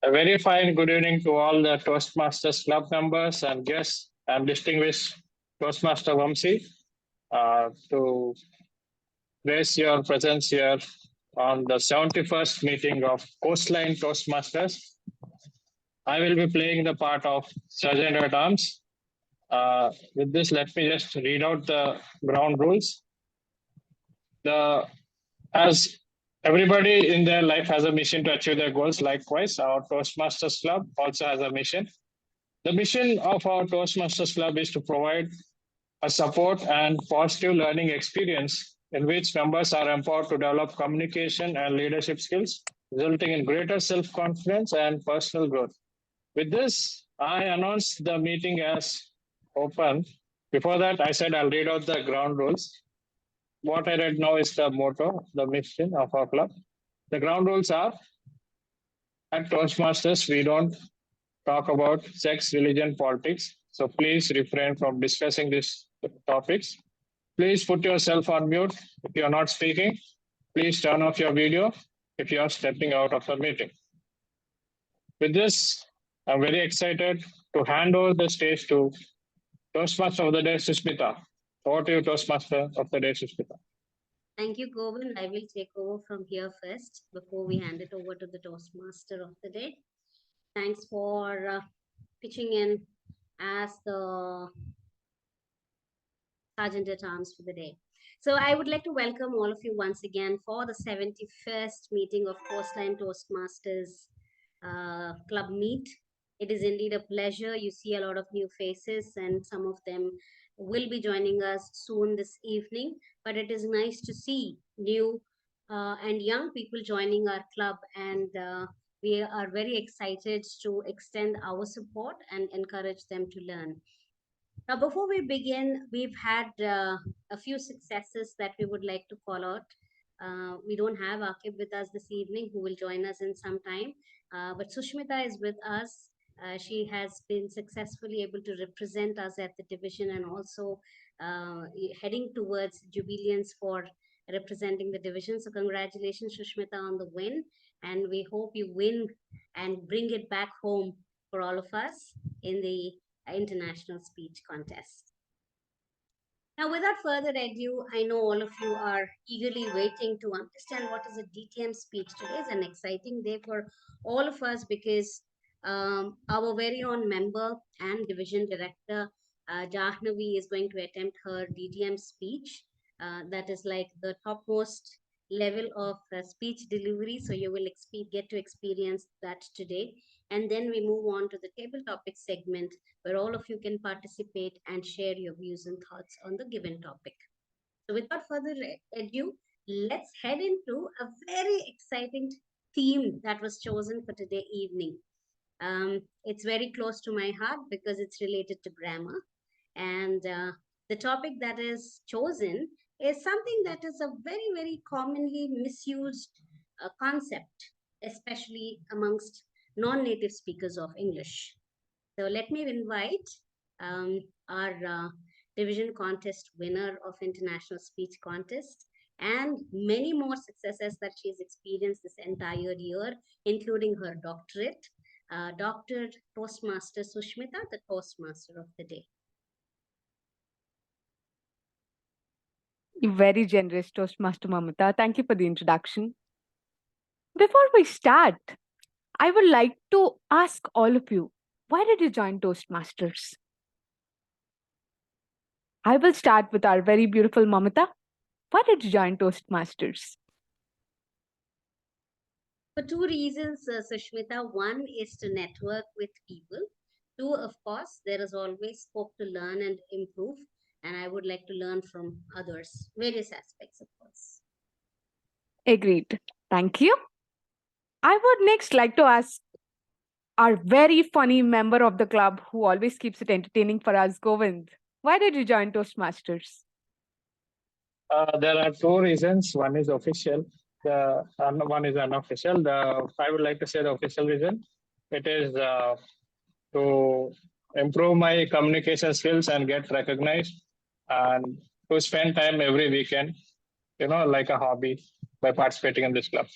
A very fine good evening to all the Toastmasters Club members and guests and distinguished Toastmaster Vamsi to grace your presence here on the 71st meeting of Coastline Toastmasters. I will be playing the part of Sergeant at Arms. With this, let me just read out the ground rules. As everybody in their life has a mission to achieve their goals, likewise, our Toastmasters Club also has a mission. The mission of our Toastmasters Club is to provide a support and positive learning experience in which members are empowered to develop communication and leadership skills, resulting in greater self-confidence and personal growth. With this, I announce the meeting as open. Before that, I said I'll read out the ground rules. What I read now is the motto, the mission of our club. The ground rules are, at Toastmasters, we don't talk about sex, religion, politics. So please refrain from discussing these topics. Please put yourself on mute if you're not speaking. Please turn off your video if you are stepping out of the meeting. With this, I'm very excited to hand over the stage to Toastmaster of the Day, Sushmita. Over to you, Toastmaster of the Day, Sushmita. Thank you, Govind. I will take over from here first before we hand it over to the Toastmaster of the Day. Thanks for pitching in as the Sergeant at Arms for the day. So I would like to welcome all of you once again for the 71st meeting of Coastline Toastmasters Club Meet. It is indeed a pleasure. You see a lot of new faces and some of them will be joining us soon this evening. But it is nice to see new and young people joining our club, and we are very excited to extend our support and encourage them to learn. Now, before we begin, we've had a few successes that we would like to call out. We don't have Akib with us this evening, who will join us in some time. But Sushmita is with us. She has been successfully able to represent us at the division and also heading towards jubilance for representing the division. So congratulations, Sushmita, on the win. And we hope you win and bring it back home for all of us in the international speech contest. Now, without further ado, I know all of you are eagerly waiting to understand what is a DTM speech. Today is an exciting day for all of us because our very own member and division director, Jahnavi, is going to attempt her DTM speech. That is like the topmost level of speech delivery. So you will get to experience that today. And then we move on to the table topic segment, where all of you can participate and share your views and thoughts on the given topic. So without further ado, let's head into a very exciting theme that was chosen for today evening. It's very close to my heart because it's related to grammar. And the topic that is chosen is something that is a very, very commonly misused concept, especially amongst non-native speakers of English. So let me invite our division contest winner of International Speech Contest and many more successes that she's experienced this entire year, including her doctorate, Dr. Toastmaster Sushmita, the Toastmaster of the Day. Very generous, Toastmaster Mamata. Thank you for the introduction. Before we start, I would like to ask all of you, why did you join Toastmasters? I will start with our very beautiful Mamata. Why did you join Toastmasters? For two reasons, Sushmita. One is to network with people. Two, of course, there is always scope to learn and improve. And I would like to learn from others, various aspects, of course. Agreed. Thank you. I would next like to ask our very funny member of the club who always keeps it entertaining for us, Govind. Why did you join Toastmasters? There are two reasons. One is official. The one is unofficial. I would like to say the official reason. It is to improve my communication skills and get recognized, and to spend time every weekend, like a hobby by participating in this club.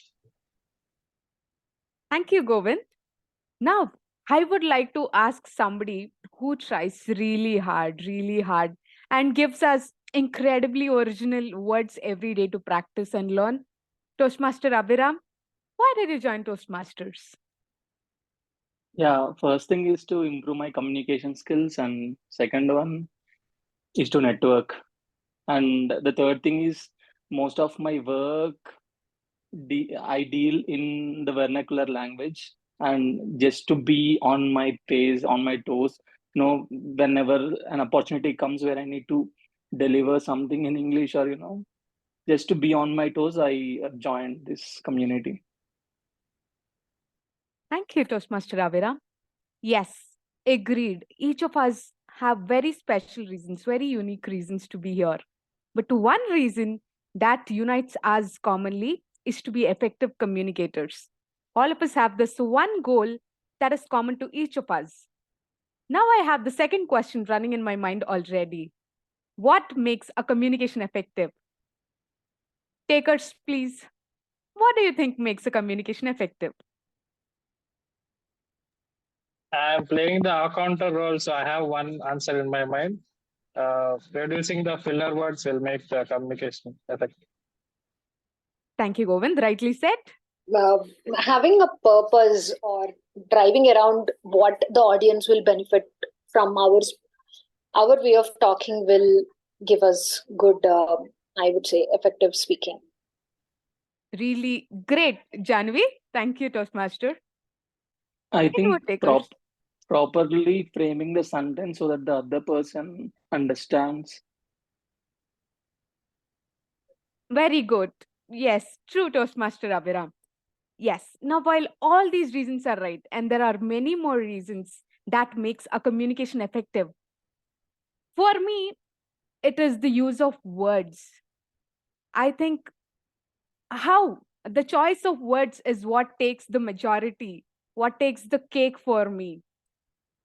Thank you, Govind. Now, I would like to ask somebody who tries really hard, and gives us incredibly original words every day to practice and learn. Toastmaster Abhiram, why did you join Toastmasters? Yeah, first thing is to improve my communication skills, and second one is to network. And the third thing is most of my work I deal in the vernacular language, and just to be on my pace, on my toes, whenever an opportunity comes where I need to deliver something in English, or just to be on my toes, I joined this community. Thank you, Toastmaster Abhiram. Yes, agreed. Each of us have very special reasons, very unique reasons to be here. But one reason that unites us commonly is to be effective communicators. All of us have this one goal that is common to each of us. Now I have the second question running in my mind already. What makes a communication effective? Takers, please. What do you think makes a communication effective? I'm playing the accountant role, so I have one answer in my mind. Reducing the filler words will make the communication effective. Thank you, Govind. Rightly said. uh, Having a purpose or driving around what the audience will benefit from our way of talking will give us good, I would say, effective speaking. Really great, Janvi. Thank you, Toastmaster. I Any more think takers? properly framing the sentence so that the other person understands. Very good. Yes, true, Toastmaster Abhiram. Yes. Now, while all these reasons are right, and there are many more reasons that makes a communication effective, for me, it is the use of words. I think how the choice of words is what takes the majority, what takes the cake for me.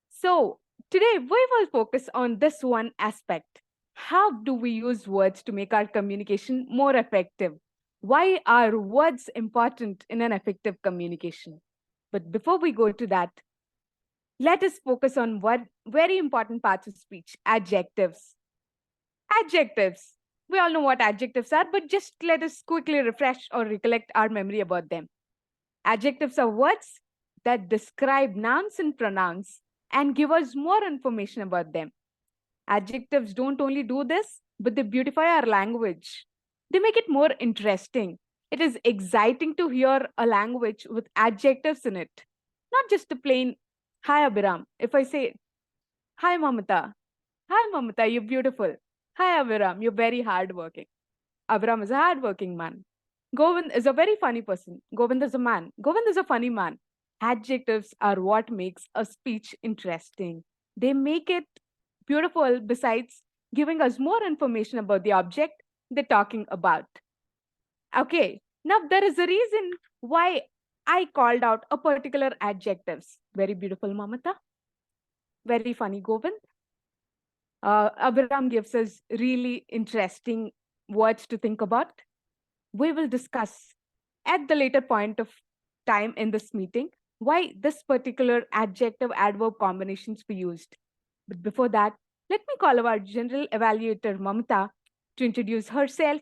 So, today we will focus on this one aspect. How do we use words to make our communication more effective? Why are words important in an effective communication? But before we go to that, let us focus on one very important parts of speech, adjectives. Adjectives. We all know what adjectives are, but just let us quickly refresh or recollect our memory about them. Adjectives are words that describe nouns and pronouns and give us more information about them. Adjectives don't only do this, but they beautify our language. They make it more interesting. It is exciting to hear a language with adjectives in it, not just the plain, hi Abhiram. If I say, hi Mamata, you're beautiful. Hi Abhiram, you're very hardworking. Abhiram is a hardworking man. Govind is a very funny person. Govind is a man. Govind is a funny man. Adjectives are what makes a speech interesting. They make it beautiful besides giving us more information about the object they're talking about. Okay, now there is a reason why I called out a particular adjectives. Very beautiful, Mamata. Very funny, Govind. Abhiram gives us really interesting words to think about. We will discuss at the later point of time in this meeting why this particular adjective adverb combinations were used. But before that, let me call our general evaluator Mamata to introduce herself,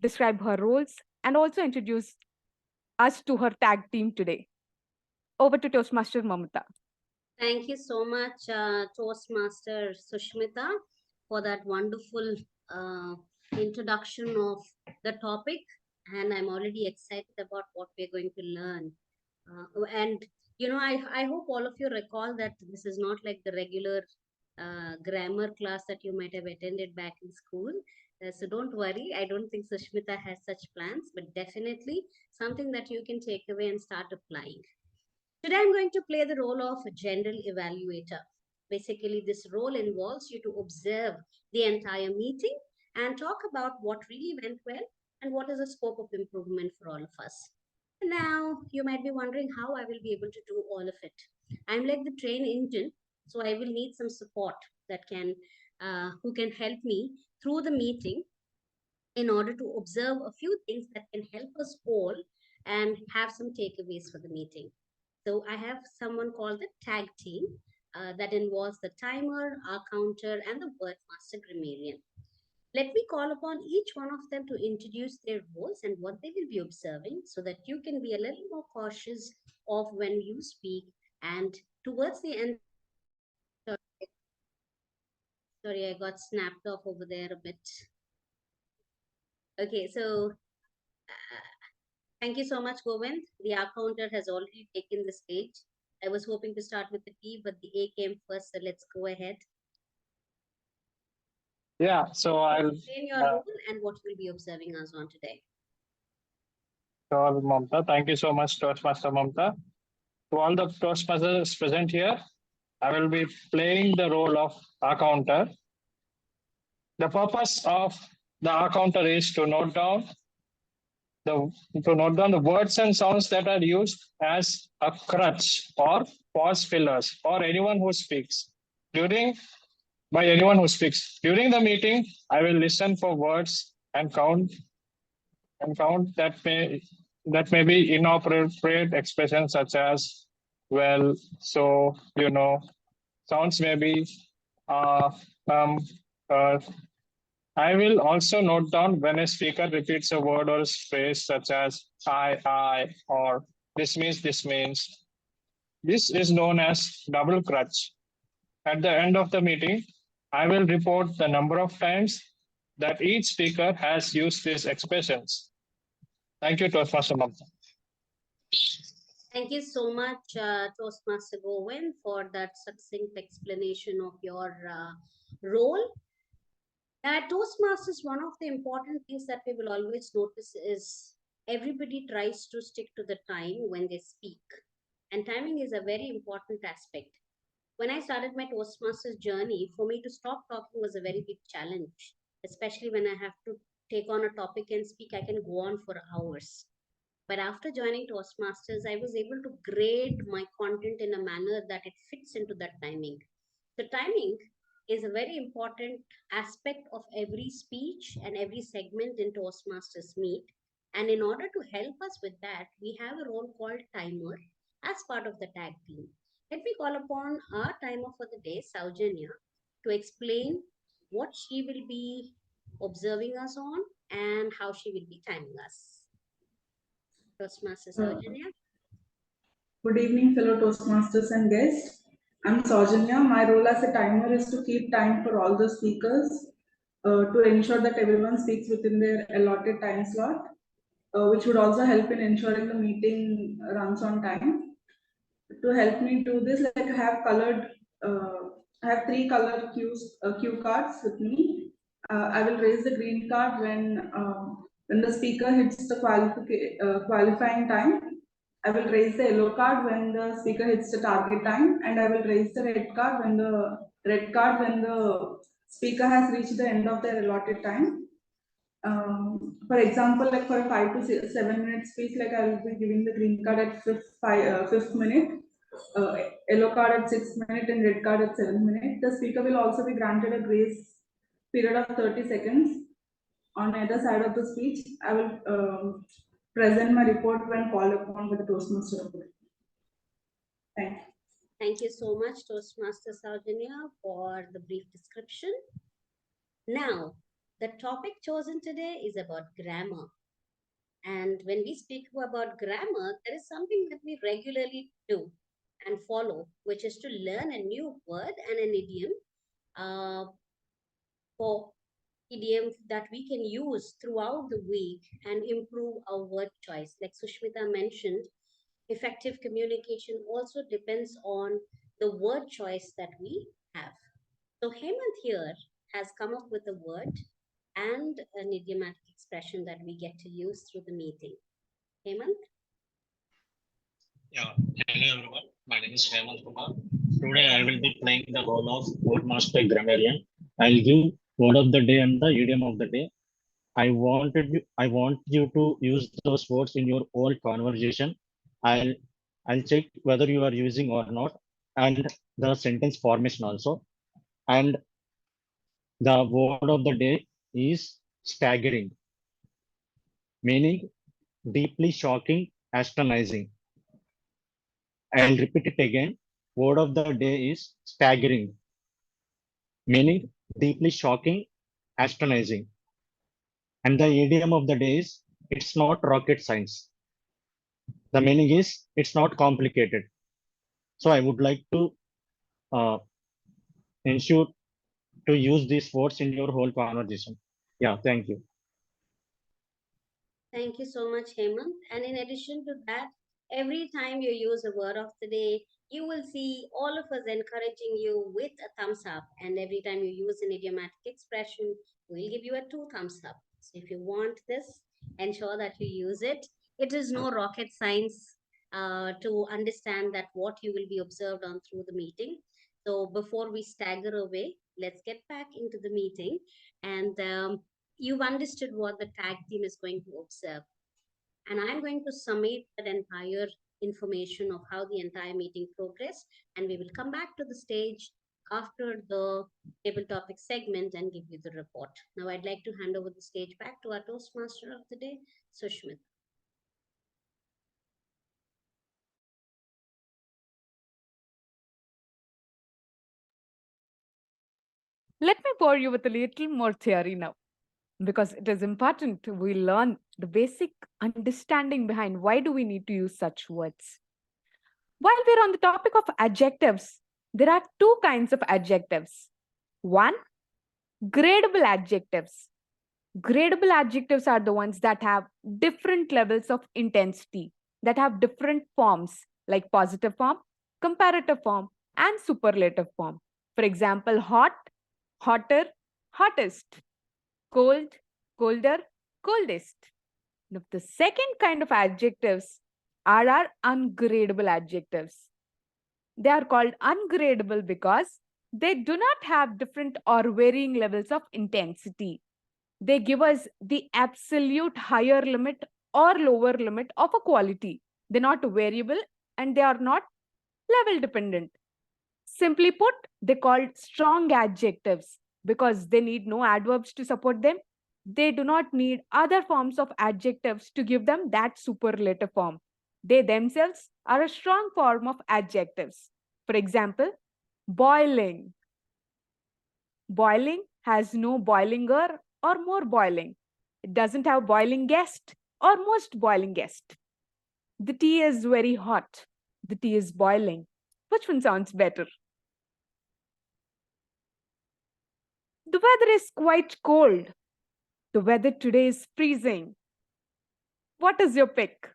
describe her roles, and also introduce us to her tag team today. Over to Toastmaster Mamata. Thank you so much, Toastmaster Sushmita, for that wonderful introduction of the topic. And I'm already excited about what we're going to learn. And, I hope all of you recall that this is not like the regular grammar class that you might have attended back in school. So don't worry. I don't think Sushmita has such plans, but definitely something that you can take away and start applying. Today, I'm going to play the role of a general evaluator. Basically, this role involves you to observe the entire meeting and talk about what really went well and what is the scope of improvement for all of us. Now, you might be wondering how I will be able to do all of it. I'm like the train engine, so I will need some support who can help me through the meeting in order to observe a few things that can help us all and have some takeaways for the meeting. So I have someone called the tag team that involves the timer, our counter, and the word master grammarian. Let me call upon each one of them to introduce their roles and what they will be observing so that you can be a little more cautious of when you speak. And towards the end, sorry, I got snapped off over there a bit. Okay, so thank you so much, Govind. The R counter has already taken the stage. I was hoping to start with the T, but the A came first, so let's go ahead. Yeah, so I'll Explain your role and what you'll be observing us on today. Sure, Mamta. Thank you so much, Toastmaster Mamta. To all the Toastmasters present here, I will be playing the role of accounter. The purpose of the accounter is to note down the words and sounds that are used as a crutch or pause fillers for anyone who speaks. By anyone who speaks. During the meeting, I will listen for words and count that may be inappropriate expressions such as well, so, sounds may be uh, um, uh, I will also note down when a speaker repeats a word or a phrase such as I, or this means, this means. This is known as double crutch. At the end of the meeting, I will report the number of times that each speaker has used these expressions. Thank you, Toastmaster Mamta. Thank you so much, Toastmaster Govind, for that succinct explanation of your role. At Toastmasters, one of the important things that we will always notice is everybody tries to stick to the time when they speak. And timing is a very important aspect. When I started my Toastmasters journey, for me to stop talking was a very big challenge, especially when I have to take on a topic and speak, I can go on for hours. But after joining Toastmasters, I was able to grade my content in a manner that it fits into that timing. So, timing is a very important aspect of every speech and every segment in Toastmasters Meet. And in order to help us with that, we have a role called timer as part of the tag team. Let me call upon our timer for the day, Saujanya, to explain what she will be observing us on and how she will be timing us. Toastmaster Saujanya. Good evening, fellow Toastmasters and guests. I'm Saujanya. My role as a timer is to keep time for all the speakers to ensure that everyone speaks within their allotted time slot, which would also help in ensuring the meeting runs on time. To help me do this, like I have three color cue cards with me. I will raise the green card when the speaker hits the qualifying time. I will raise the yellow card when the speaker hits the target time, and I will raise the red card when the speaker has reached the end of their allotted time. For example, like for a 5 to 7 minute speech, like I will be giving the green card at fifth minute, yellow card at 6th minute, and red card at 7th minute. The speaker will also be granted a grace period of 30 seconds on either side of the speech. I will present my report when called upon by the Toastmaster of the day. Thank you. Thank you so much, Toastmaster Saujanya, for the brief description. Now, the topic chosen today is about grammar. And when we speak about grammar, there is something that we regularly do and follow, which is to learn a new word and an idiom for idiom that we can use throughout the week and improve our word choice. Like Sushmita mentioned, effective communication also depends on the word choice that we have. So Hemant here has come up with a word and an idiomatic expression that we get to use through the meeting. Hemant? Yeah, hello everyone. My name is Hemant Kumar. Today I will be playing the role of Wordmaster Grammarian. I'll give word of the day and the idiom of the day. I want you to use those words in your whole conversation. I'll check whether you are using or not, and the sentence formation also. And the word of the day is staggering, meaning deeply shocking, astonishing. I'll repeat it again. Word of the day is staggering, meaning deeply shocking, astonishing. And the idiom of the day is it's not rocket science. The meaning is it's not complicated. So I would like to uh, ensure to use these words in your whole conversation. Yeah, thank you. Thank you so much, Hemant. And in addition to that, every time you use a word of the day, you will see all of us encouraging you with a thumbs up. And every time you use an idiomatic expression, we'll give you a 2 thumbs up. So if you want this, ensure that you use it. It is no rocket science to understand that what you will be observed on through the meeting. So before we stagger away, let's get back into the meeting. And you've understood what the tag team is going to observe. And I'm going to summate that entire information of how the entire meeting progressed. And we will come back to the stage after the table topic segment and give you the report. Now, I'd like to hand over the stage back to our Toastmaster of the day, Sushmita. Let me bore you with a little more theory now, because it is important we learn the basic understanding behind why do we need to use such words. While we're on the topic of adjectives, there are two kinds of adjectives. One, gradable adjectives. Gradable adjectives are the ones that have different levels of intensity, that have different forms like positive form, comparative form, and superlative form. For example, hot, hotter, hottest, cold, colder, coldest. Now, the second kind of adjectives are our ungradable adjectives. They are called ungradable because they do not have different or varying levels of intensity. They give us the absolute higher limit or lower limit of a quality. They're not variable and they are not level dependent. Simply put, they're called strong adjectives because they need no adverbs to support them. They do not need other forms of adjectives to give them that superlative form. They themselves are a strong form of adjectives. For example, boiling. Boiling has no boilinger or more boiling. It doesn't have boiling guest or most boiling guest. The tea is very hot. The tea is boiling. Which one sounds better? The weather is quite cold. The weather today is freezing. What is your pick?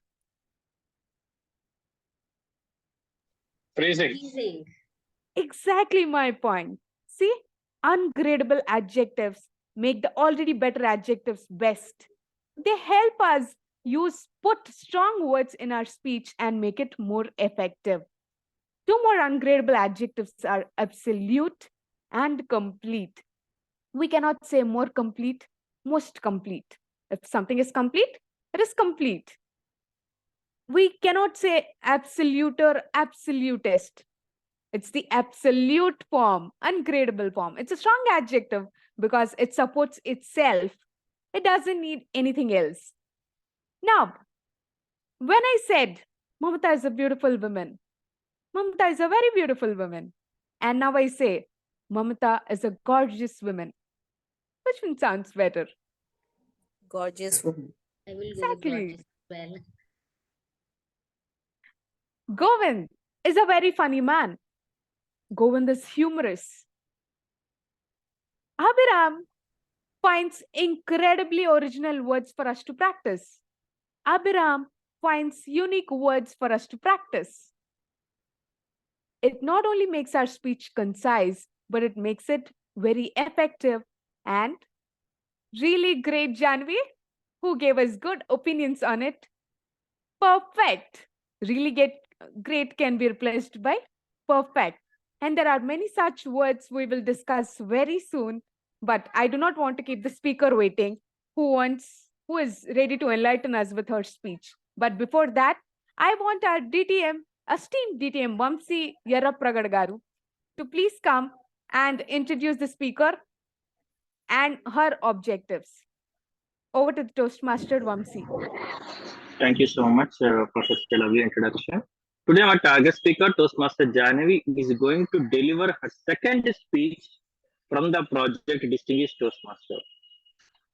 Freezing. Freezing. Exactly my point. See, ungradable adjectives make the already better adjectives best. They help us put strong words in our speech and make it more effective. Two more ungradable adjectives are absolute and complete. We cannot say more complete, most complete. If something is complete, it is complete. We cannot say absolute or absolutist. It's the absolute form, ungradable form. It's a strong adjective because it supports itself. It doesn't need anything else. Now, when I said Mamata is a beautiful woman, Mamata is a very beautiful woman. And now I say Mamata is a gorgeous woman. Which one sounds better? Gorgeous woman. I will go Exactly. with gorgeous as well. Govind is a very funny man. Govind is humorous. Abhiram finds incredibly original words for us to practice. Abhiram finds unique words for us to practice. It not only makes our speech concise, but it makes it very effective and really great, Janvi, who gave us good opinions on it. Perfect. Really great can be replaced by perfect. And there are many such words we will discuss very soon, but I do not want to keep the speaker waiting who is ready to enlighten us with her speech. But before that, I want our esteemed DTM Vamsi Yarrapragad Garu to please come and introduce the speaker and her objectives. Over to the Toastmaster Vamsi. Thank you so much for such a lovely introduction. Today, our target speaker, Toastmaster Janavi, is going to deliver her second speech from the project Distinguished Toastmaster.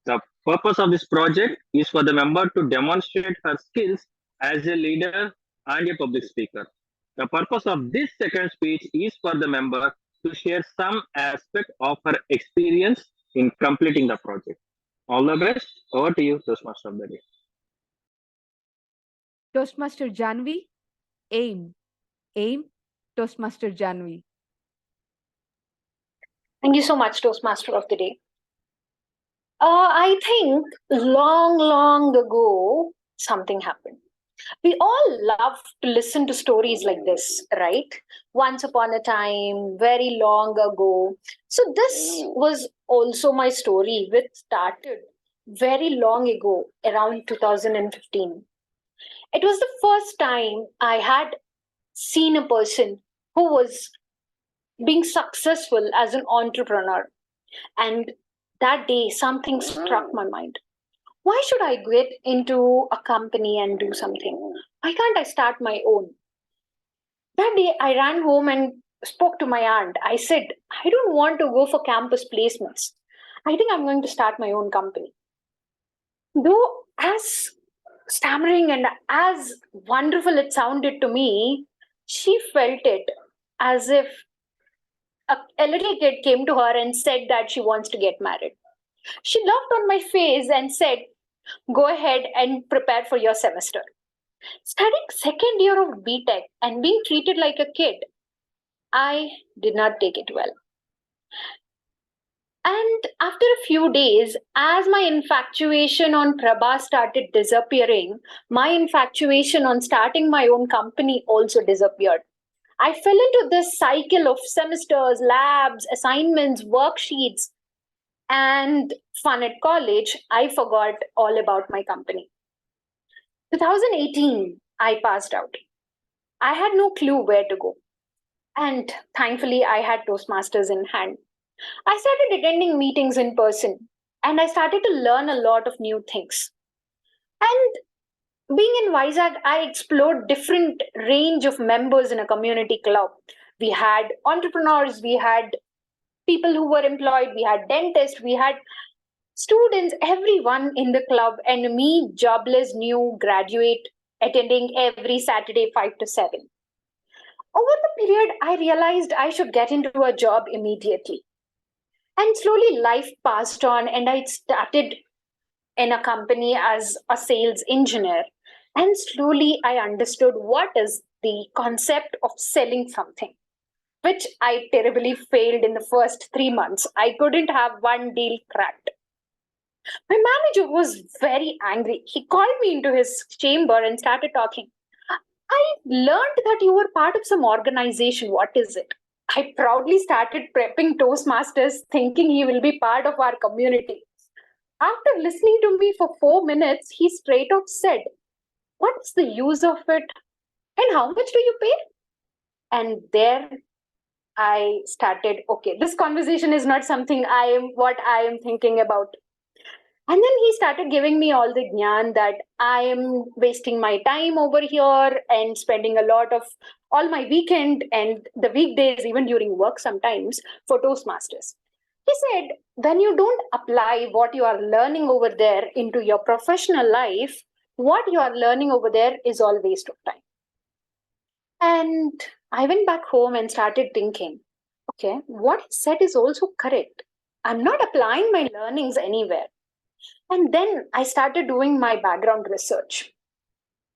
The purpose of this project is for the member to demonstrate her skills as a leader and a public speaker. The purpose of this second speech is for the member to share some aspect of her experience in completing the project. All the best. Over to you, Toastmaster of the day. Toastmaster Janvi, aim. Aim, Toastmaster Janvi. Thank you so much, Toastmaster of the Day. I think long ago, something happened. We all love to listen to stories like this, right? Once upon a time, very long ago. So this was also my story, which started very long ago, around 2015. It was the first time I had seen a person who was being successful as an entrepreneur. And that day, something struck my mind. Why should I get into a company and do something? Why can't I start my own? That day, I ran home and spoke to my aunt. I said, I don't want to go for campus placements. I think I'm going to start my own company. Though, as stammering and as wonderful it sounded to me, she felt it as if a little kid came to her and said that she wants to get married. She laughed on my face and said, go ahead and prepare for your semester. Studying second year of BTech and being treated like a kid, I did not take it well. And after a few days, as my infatuation on Prabha started disappearing, my infatuation on starting my own company also disappeared. I fell into this cycle of semesters, labs, assignments, worksheets, and fun at college. I forgot all about my company. 2018, I passed out. I had no clue where to go. And thankfully, I had Toastmasters in hand. I started attending meetings in person and I started to learn a lot of new things. And being in Vizag, I explored different range of members in a community club. We had entrepreneurs, we had people who were employed, we had dentists, we had students, everyone in the club, and me, jobless new graduate, attending every Saturday 5 to 7. Over the period, I realized I should get into a job immediately. And slowly life passed on and I started in a company as a sales engineer. And slowly I understood what is the concept of selling something, which I terribly failed in the first 3 months. I couldn't have one deal cracked. My manager was very angry. He called me into his chamber and started talking. I learned that you were part of some organization. What is it? I proudly started prepping Toastmasters, thinking he will be part of our community. After listening to me for 4 minutes, he straight up said, what's the use of it? And how much do you pay? And there I started, okay, this conversation is not something what I am thinking about. And then he started giving me all the jnana that I am wasting my time over here and spending a lot of all my weekend and the weekdays, even during work sometimes, for Toastmasters. He said, when you don't apply what you are learning over there into your professional life, what you are learning over there is all waste of time. And I went back home and started thinking, okay, what he said is also correct. I'm not applying my learnings anywhere. And then I started doing my background research.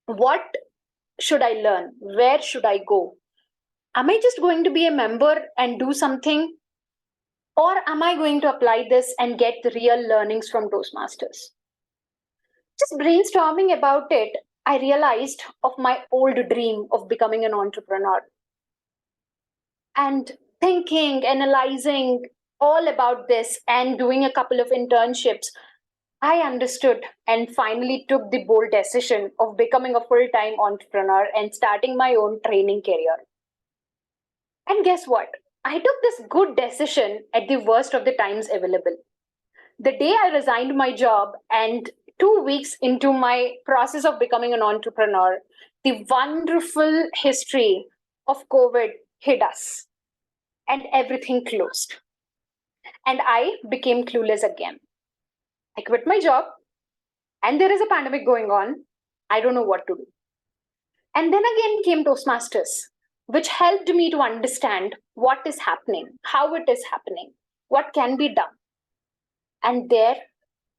What should I learn? Where should I go? Am I just going to be a member and do something? Or am I going to apply this and get the real learnings from Toastmasters? Just brainstorming about it, I realized of my old dream of becoming an entrepreneur. And thinking, analyzing all about this and doing a couple of internships, I understood and finally took the bold decision of becoming a full-time entrepreneur and starting my own training career. And guess what? I took this good decision at the worst of the times available. The day I resigned my job and 2 weeks into my process of becoming an entrepreneur, the wonderful history of COVID hit us and everything closed. And I became clueless again. I quit my job and there is a pandemic going on. I don't know what to do. And then again came Toastmasters, which helped me to understand what is happening, how it is happening, what can be done. And there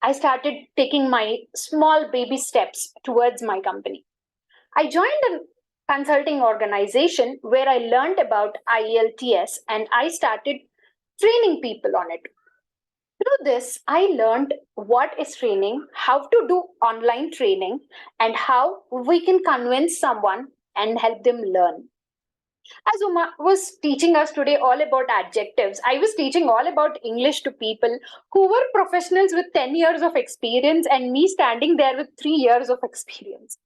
I started taking my small baby steps towards my company. I joined a consulting organization where I learned about IELTS and I started training people on it. Through this, I learned what is training, how to do online training, and how we can convince someone and help them learn. As Uma was teaching us today all about adjectives, I was teaching all about English to people who were professionals with 10 years of experience and me standing there with 3 years of experience.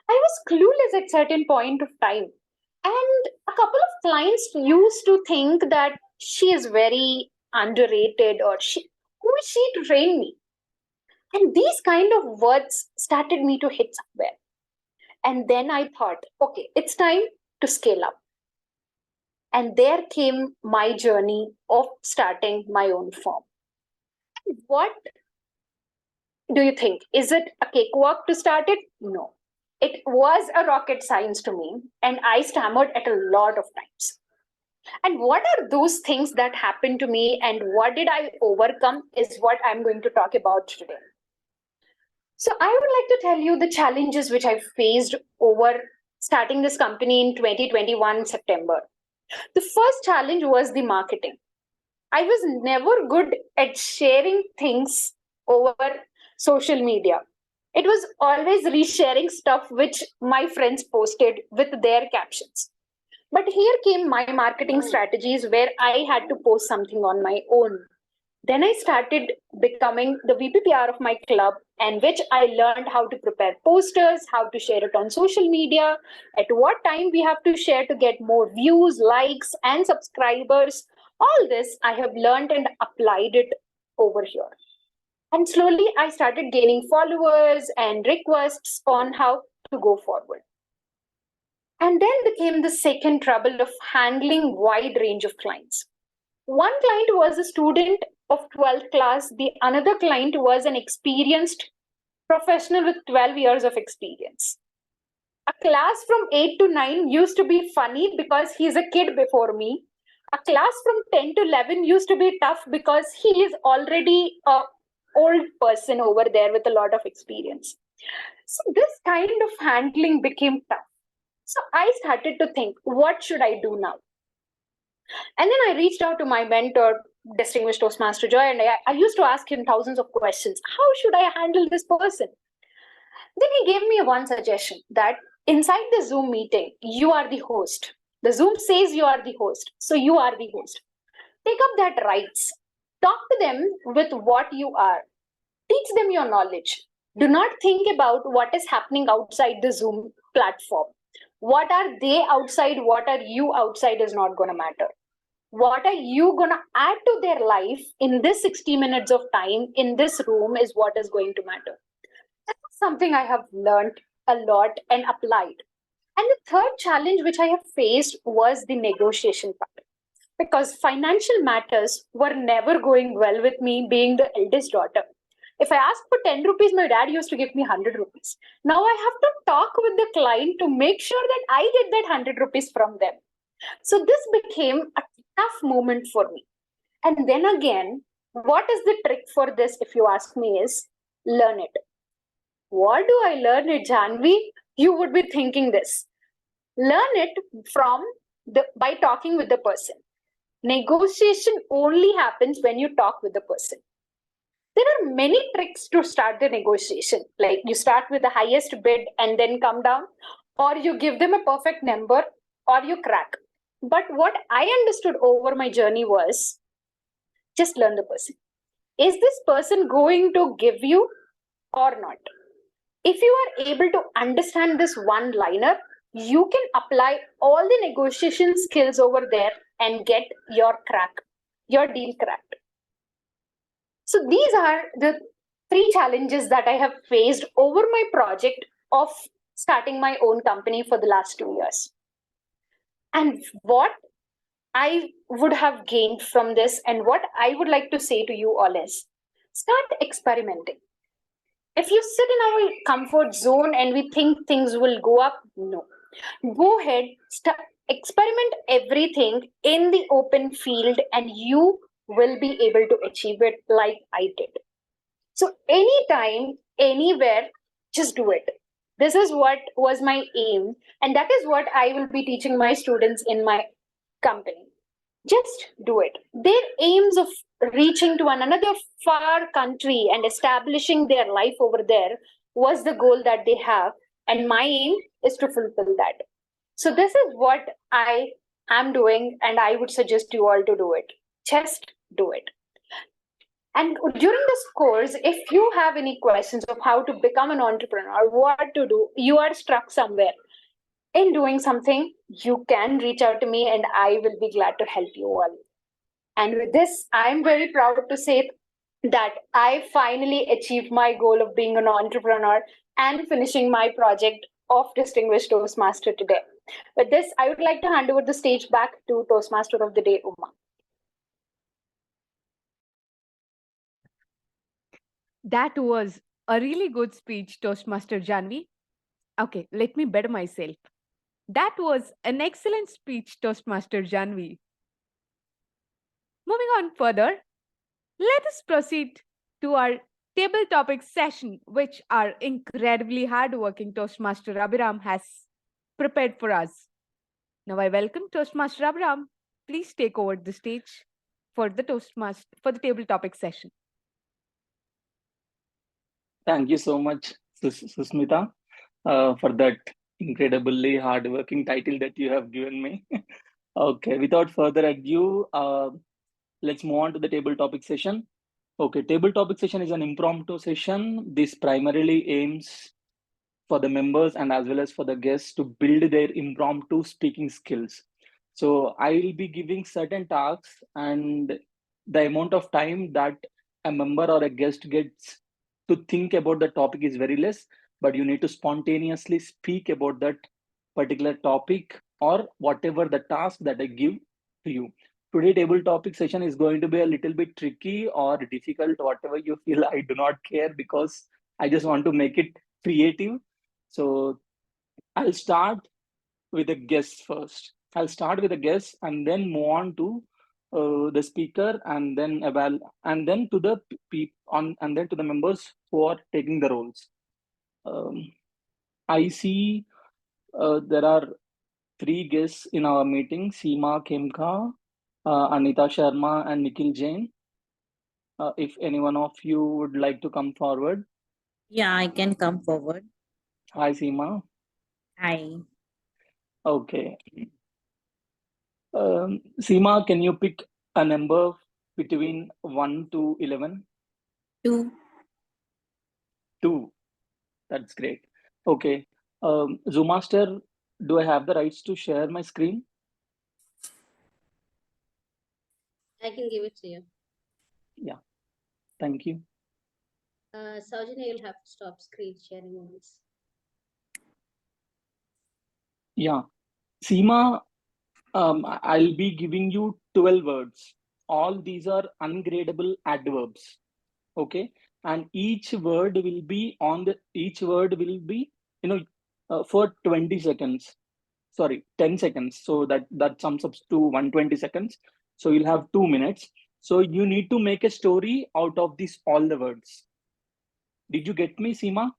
I was clueless at certain point of time. And a couple of clients used to think that she is very underrated or who is she to train me? And these kind of words started me to hit somewhere. And then I thought, okay, it's time to scale up. And there came my journey of starting my own firm. What do you think? Is it a cakewalk to start it? No. It was a rocket science to me, and I stammered at a lot of times. And what are those things that happened to me and what did I overcome is what I'm going to talk about today. So I would like to tell you the challenges which I faced over starting this company in 2021 September. The first challenge was the marketing. I was never good at sharing things over social media. It was always resharing stuff which my friends posted with their captions. But here came my marketing strategies where I had to post something on my own. Then I started becoming the VPPR of my club, and which I learned how to prepare posters, how to share it on social media, at what time we have to share to get more views, likes, and subscribers. All this I have learned and applied it over here. And slowly I started gaining followers and requests on how to go forward. And then came the second trouble of handling wide range of clients. One client was a student of 12th class. The another client was an experienced professional with 12 years of experience. A class from 8 to 9 used to be funny because he's a kid before me. A class from 10 to 11 used to be tough because he is already an old person over there with a lot of experience. So this kind of handling became tough. So I started to think, what should I do now? And then I reached out to my mentor, Distinguished Toastmaster Joy, and I used to ask him thousands of questions. How should I handle this person? Then he gave me one suggestion that inside the Zoom meeting, you are the host. The Zoom says you are the host, so you are the host. Take up that rights. Talk to them with what you are. Teach them your knowledge. Do not think about what is happening outside the Zoom platform. What are they outside? What are you outside is not going to matter. What are you going to add to their life in this 60 minutes of time in this room is what is going to matter. That's something I have learned a lot and applied. And the third challenge which I have faced was the negotiation part. Because financial matters were never going well with me being the eldest daughter. If I asked for 10 rupees, my dad used to give me 100 rupees. Now I have to talk with the client to make sure that I get that 100 rupees from them. So this became a tough moment for me. And then again, what is the trick for this, if you ask me, is learn it. What do I learn it, Janvi? You would be thinking this. Learn it by talking with the person. Negotiation only happens when you talk with the person. There are many tricks to start the negotiation. Like you start with the highest bid and then come down, or you give them a perfect number, or you crack. But what I understood over my journey was just learn the person. Is this person going to give you or not? If you are able to understand this one-liner, you can apply all the negotiation skills over there and get your deal cracked. So these are the 3 challenges that I have faced over my project of starting my own company for the last 2 years. And what I would have gained from this, and what I would like to say to you all is start experimenting. If you sit in our comfort zone and we think things will go up, no. Go ahead, experiment everything in the open field, and you will be able to achieve it like I did. So, anytime, anywhere, just do it. This is what was my aim, and that is what I will be teaching my students in my company. Just do it. Their aims of reaching to another far country and establishing their life over there was the goal that they have, and my aim is to fulfill that. So, this is what I am doing, and I would suggest you all to do it. Just do it. And during this course, if you have any questions of how to become an entrepreneur, what to do, you are stuck somewhere in doing something, you can reach out to me and I will be glad to help you all. And with this, I'm very proud to say that I finally achieved my goal of being an entrepreneur and finishing my project of Distinguished Toastmaster today. With this, I would like to hand over the stage back to Toastmaster of the Day, Uma. That was a really good speech, Toastmaster Janvi. Okay, let me better myself. That was an excellent speech, Toastmaster Janvi. Moving on further, let us proceed to our table topic session, which our incredibly hardworking Toastmaster Abhiram has prepared for us. Now I welcome Toastmaster Abhiram. Please take over the stage for the table topic session. Thank you so much, Susmita, for that incredibly hardworking title that you have given me. Okay, without further ado, let's move on to the table topic session. Okay, table topic session is an impromptu session. This primarily aims for the members and as well as for the guests to build their impromptu speaking skills. So I will be giving certain tasks, and the amount of time that a member or a guest gets to think about the topic is very less, but you need to spontaneously speak about that particular topic or whatever the task that I give to you. Today table topic session is going to be a little bit tricky or difficult, whatever you feel. I do not care, because I just want to make it creative. So I'll start with the guest first. I'll start with the guest and then move on to the speaker, and then and then to the and then to the members who are taking the roles. I see there are 3 guests in our meeting: Seema Khemka, Anita Sharma, and Nikhil Jain. If any one of you would like to come forward. Yeah, I can come forward. Hi, Seema. Hi. Okay. Seema, can you pick a number between 1 to 11? 2. 2. That's great. Okay. Zoomaster, do I have the rights to share my screen? I can give it to you. Yeah. Thank you. Saujanya, you'll have to stop screen sharing once. Yeah. Seema, I'll be giving you 12 words. All these are ungradable adverbs. Okay. And each word will be for 20 seconds. Sorry, 10 seconds. So that sums up to 120 seconds. So you'll have 2 minutes. So you need to make a story out of these all the words. Did you get me, Seema?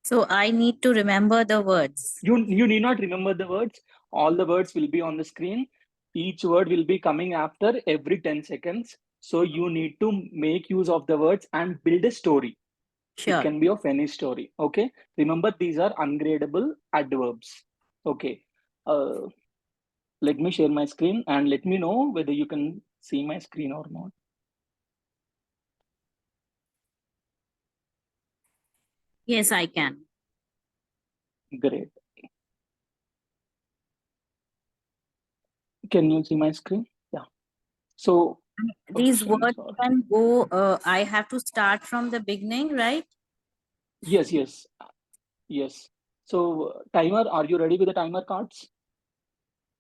So I need to remember the words. You need not remember the words. All the words will be on the screen. Each word will be coming after every 10 seconds. So you need to make use of the words and build a story. Sure. It can be of any story. Okay. Remember, these are ungradable adverbs. Okay. Let me share my screen and let me know whether you can see my screen or not. Yes, I can. Great. Can you see my screen? Yeah. So These Option words for can go, I have to start from the beginning, right? yes, yes, yes. So timer, are you ready with the timer cards?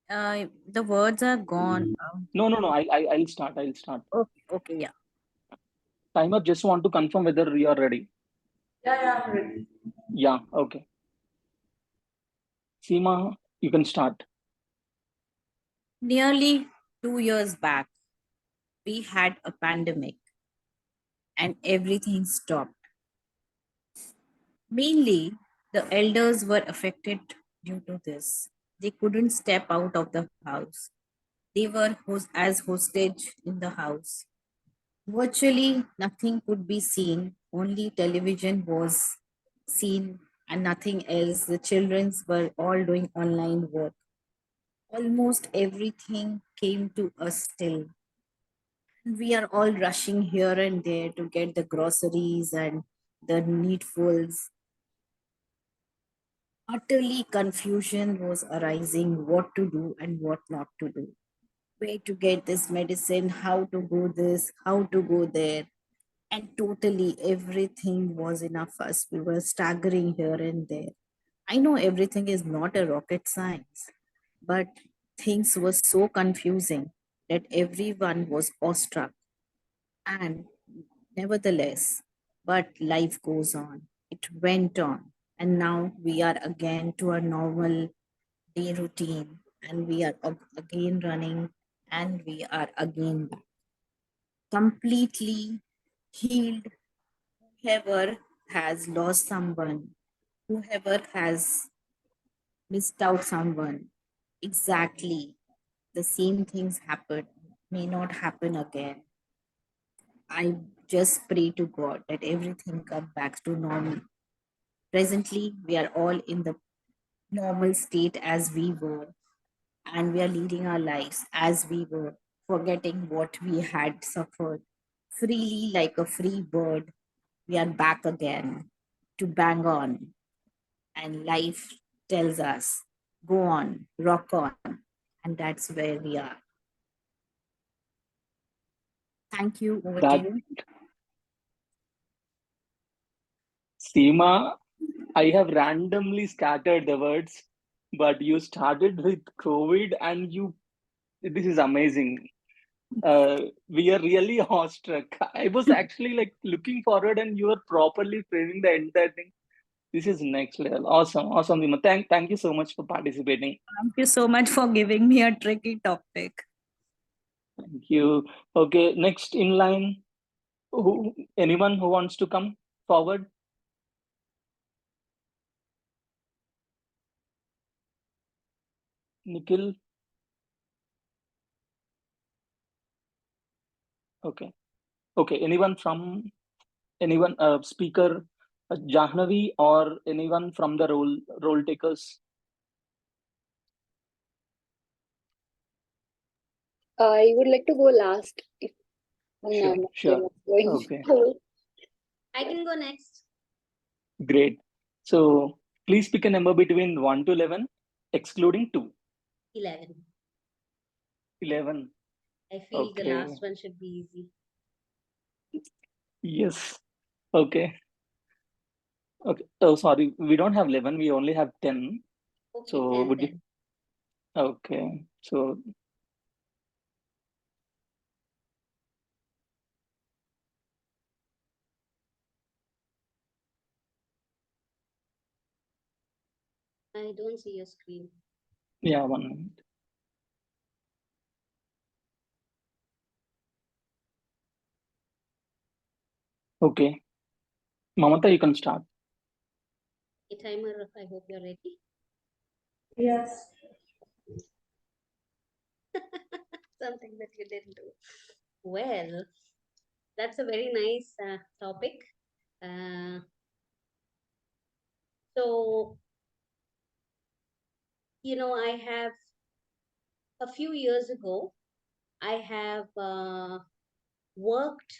The words are gone. No, no, no. I'll start. I'll start. Okay, yeah. Timer, just want to confirm whether you are ready. Yeah, I'm ready. Yeah, okay. Seema, you can start. Nearly 2 years back, we had a pandemic and everything stopped. Mainly, the elders were affected due to this. They couldn't step out of the house. They were as hostage in the house. Virtually nothing could be seen, only television was seen and nothing else. The children were all doing online work. Almost everything came to a still. We are all rushing here and there to get the groceries and the needfuls. Utterly confusion was arising what to do and what not to do. Where to get this medicine, how to go this, how to go there. And totally everything was enough us. We were staggering here and there. I know everything is not a rocket science, but things were so confusing that everyone was awestruck. And nevertheless, but life goes on. It went on. And now we are again to our normal day routine, and we are again running, and we are again back. Completely healed. Whoever has lost someone, whoever has missed out someone, exactly the same things happen, may not happen again. I just pray to God that everything comes back to normal. Presently, we are all in the normal state as we were, and we are leading our lives as we were, forgetting what we had suffered. Freely, like a free bird, we are back again to bang on. And life tells us, go on, rock on. And that's where we are. Thank you. Over to That you. Seema, I have randomly scattered the words, but you started with COVID and you, this is amazing. We are really awestruck. I was actually like looking forward and you were properly framing the entire thing. This is next level. Awesome. Awesome, Seema. Thank you so much for participating. Thank you so much for giving me a tricky topic. Thank you. Okay, next in line. Anyone who wants to come forward? Nikhil? Okay. Okay. Anyone speaker, Jahnavi, or anyone from the role takers? I would like to go last. If Sure, I'm sure. not going. Okay, I can go next. great. So please pick a number between 1 to 11, excluding 2. 11. 11. I feel the Okay. last one should be easy. Yes. Okay. Okay. Oh, sorry. We don't have 11. We only have 10. Okay, So 10 would you? then. Okay. So I don't see your screen. yeah, 1 minute. Okay. Mamata, you can start. A timer, I hope you're ready. Yes. Something that you didn't do. Well, that's a very nice topic. Uh, so, I have a few years ago, I have worked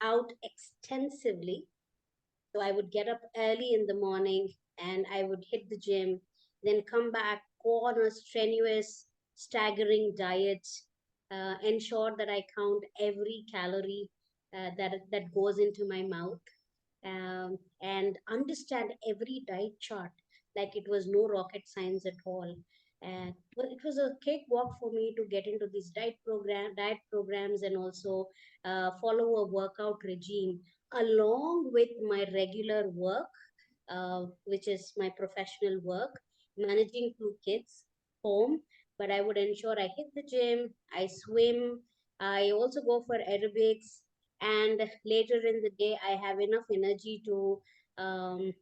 out extensively. So I would get up early in the morning and I would hit the gym, then come back, go on a strenuous, staggering diet, ensure that I count every calorie that goes into my mouth, and understand every diet chart like it was no rocket science at all. And it was a cakewalk for me to get into these diet programs, and also follow a workout regime along with my regular work, which is my professional work, managing two kids, home. But I would ensure I hit the gym, I swim, I also go for aerobics, and later in the day, I have enough energy to, um,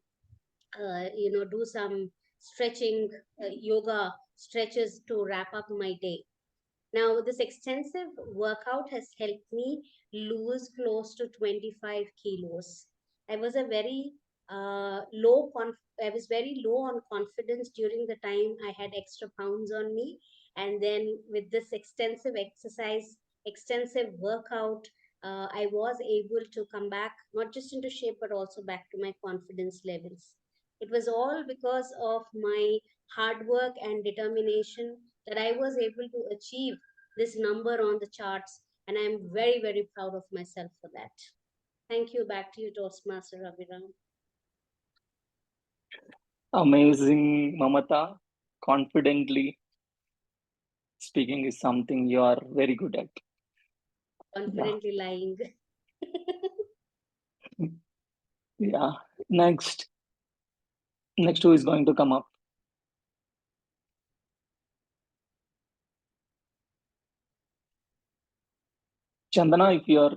do some stretching, yoga stretches to wrap up my day. Now, this extensive workout has helped me lose close to 25 kilos. I was a very I was very low on confidence during the time I had extra pounds on me. And then with this extensive exercise, extensive workout, I was able to come back not just into shape, but also back to my confidence levels. It was all because of my hard work and determination that I was able to achieve this number on the charts, and I'm very, very proud of myself for that. Thank you. Back to you, Toastmaster Abhiram. Amazing, Mamata. Confidently speaking is something you are very good at. Confidently lying. Yeah. Next who is going to come up? Chandana, if you are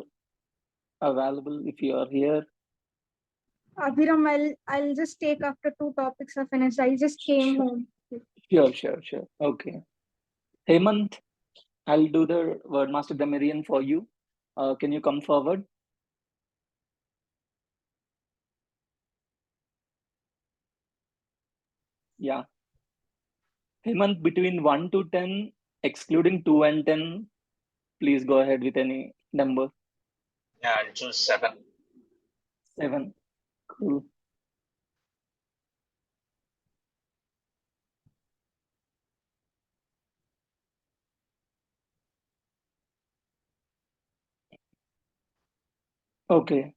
available, if you are here. Abhiram, I'll just take after two topics are finished. I just came home. Sure. Okay. Hemant, I'll do the Wordmaster Grammarian for you. Can you come forward? Yeah. Hemant, between 1 to 10, excluding 2 and 10, please go ahead with any number. Yeah, I'll choose 7. 7. Cool. Okay.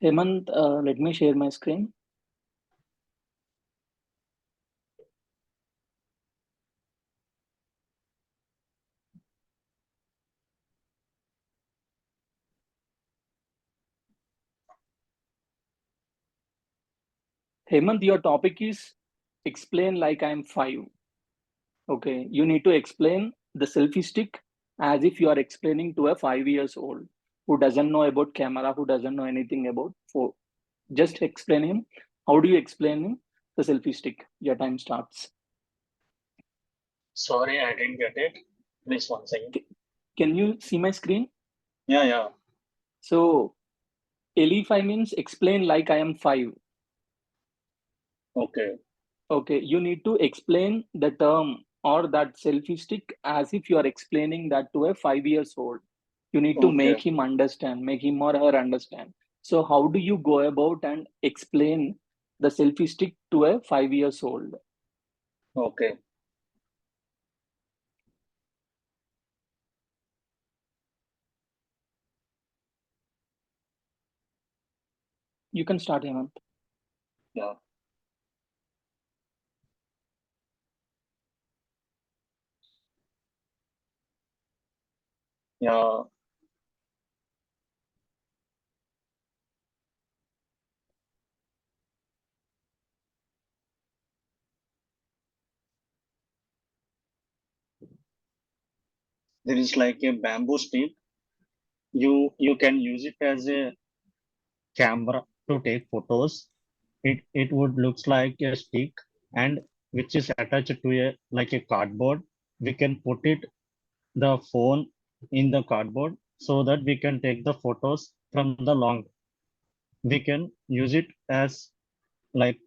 Hemant, let me share my screen. Hemant, your topic is explain like I'm 5. Okay, you need to explain the selfie stick as if you are explaining to a 5 years old who doesn't know about camera, who doesn't know anything about phone. Just explain him. How do you explain him the selfie stick? Your time starts. Sorry, I didn't get it. Please once again. Can you see my screen? Yeah. So Eli5 means explain like I am 5. Okay, you need to explain the term or that selfie stick as if you are explaining that to a 5 years old. You need to make him understand, make him or her understand. So how do you go about and explain the selfie stick to a 5 years old? Okay. You can start, Hemant. Yeah. Yeah. There is like a bamboo stick. You can use it as a camera to take photos. It would looks like a stick, and which is attached to a like a cardboard. We can put it the phone in the cardboard so that we can take the photos from the long. We can use it as like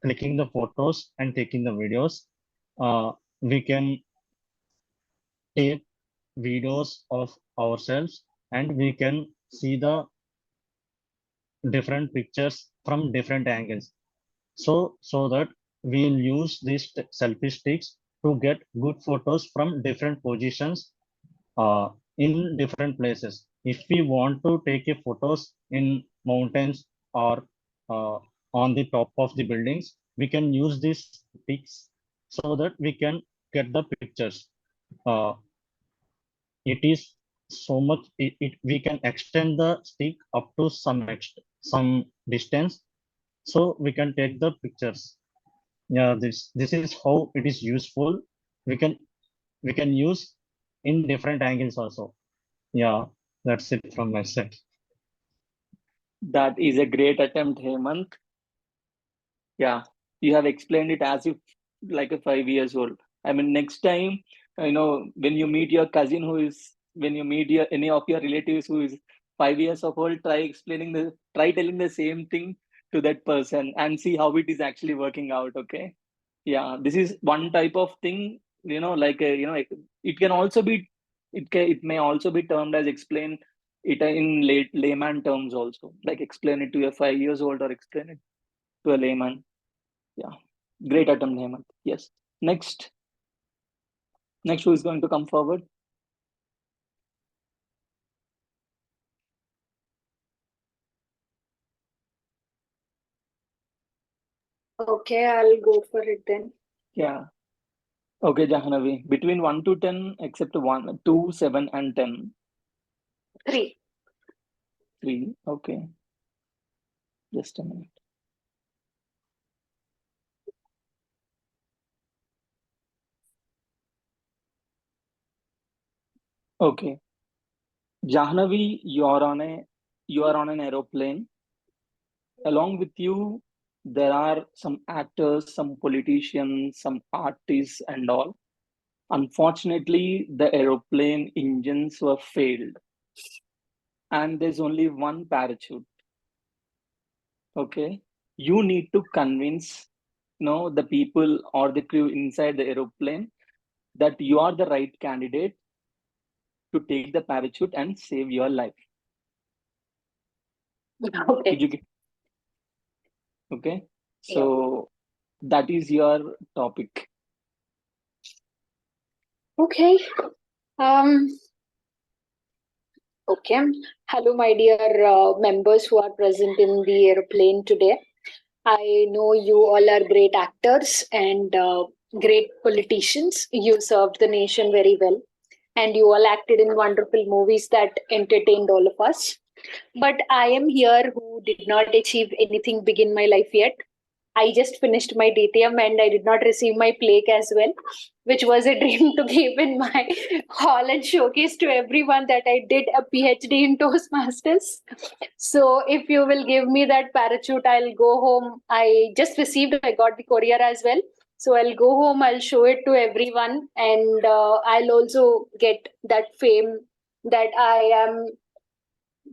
clicking the photos and taking the videos. We can take videos of ourselves, and we can see the different pictures from different angles. So that we'll use these selfie sticks to get good photos from different positions in different places. If we want to take a photos in mountains or on the top of the buildings, we can use these pics so that we can get the pictures. It is so much, we can extend the stick up to some distance, so we can take the pictures. Yeah, this is how it is useful. We can use in different angles also. Yeah, that's it from my side. That is a great attempt, Hemant. Yeah, you have explained it as if like a 5 years old. I mean, next time, when you meet your cousin when you meet any of your relatives who is 5 years of old, try telling the same thing to that person and see how it is actually working out. Okay. Yeah, this is one type of thing, it can also be, it may also be termed as explain it in layman terms also, like explain it to a 5 years old or explain it to a layman. Yeah, great attempt, Hemant. Yes. Next, who is going to come forward? Okay, I'll go for it then. Yeah. Okay, Jahanavi. Between 1 to 10, except 1, 2, 7, and 10. 3. 3. Okay. Just a minute. Okay. Jahanavi, you are on an aeroplane. Along with you, there are some actors, some politicians, some artists, and all. Unfortunately, the aeroplane engines were failed, and there's only one parachute. Okay, you need to convince the people or the crew inside the aeroplane that you are the right candidate to take the parachute and save your life. Okay. Did you get? Okay, so that is your topic. Okay. Okay. Hello, my dear members who are present in the airplane today. I know you all are great actors and great politicians. You served the nation very well, and you all acted in wonderful movies that entertained all of us. But I am here who did not achieve anything big in my life yet. I just finished my DTM and I did not receive my plaque as well, which was a dream to give in my hall and showcase to everyone that I did a PhD in Toastmasters. So if you will give me that parachute, I'll go home. I just received, I got the courier as well. So I'll go home, I'll show it to everyone, and I'll also get that fame that I am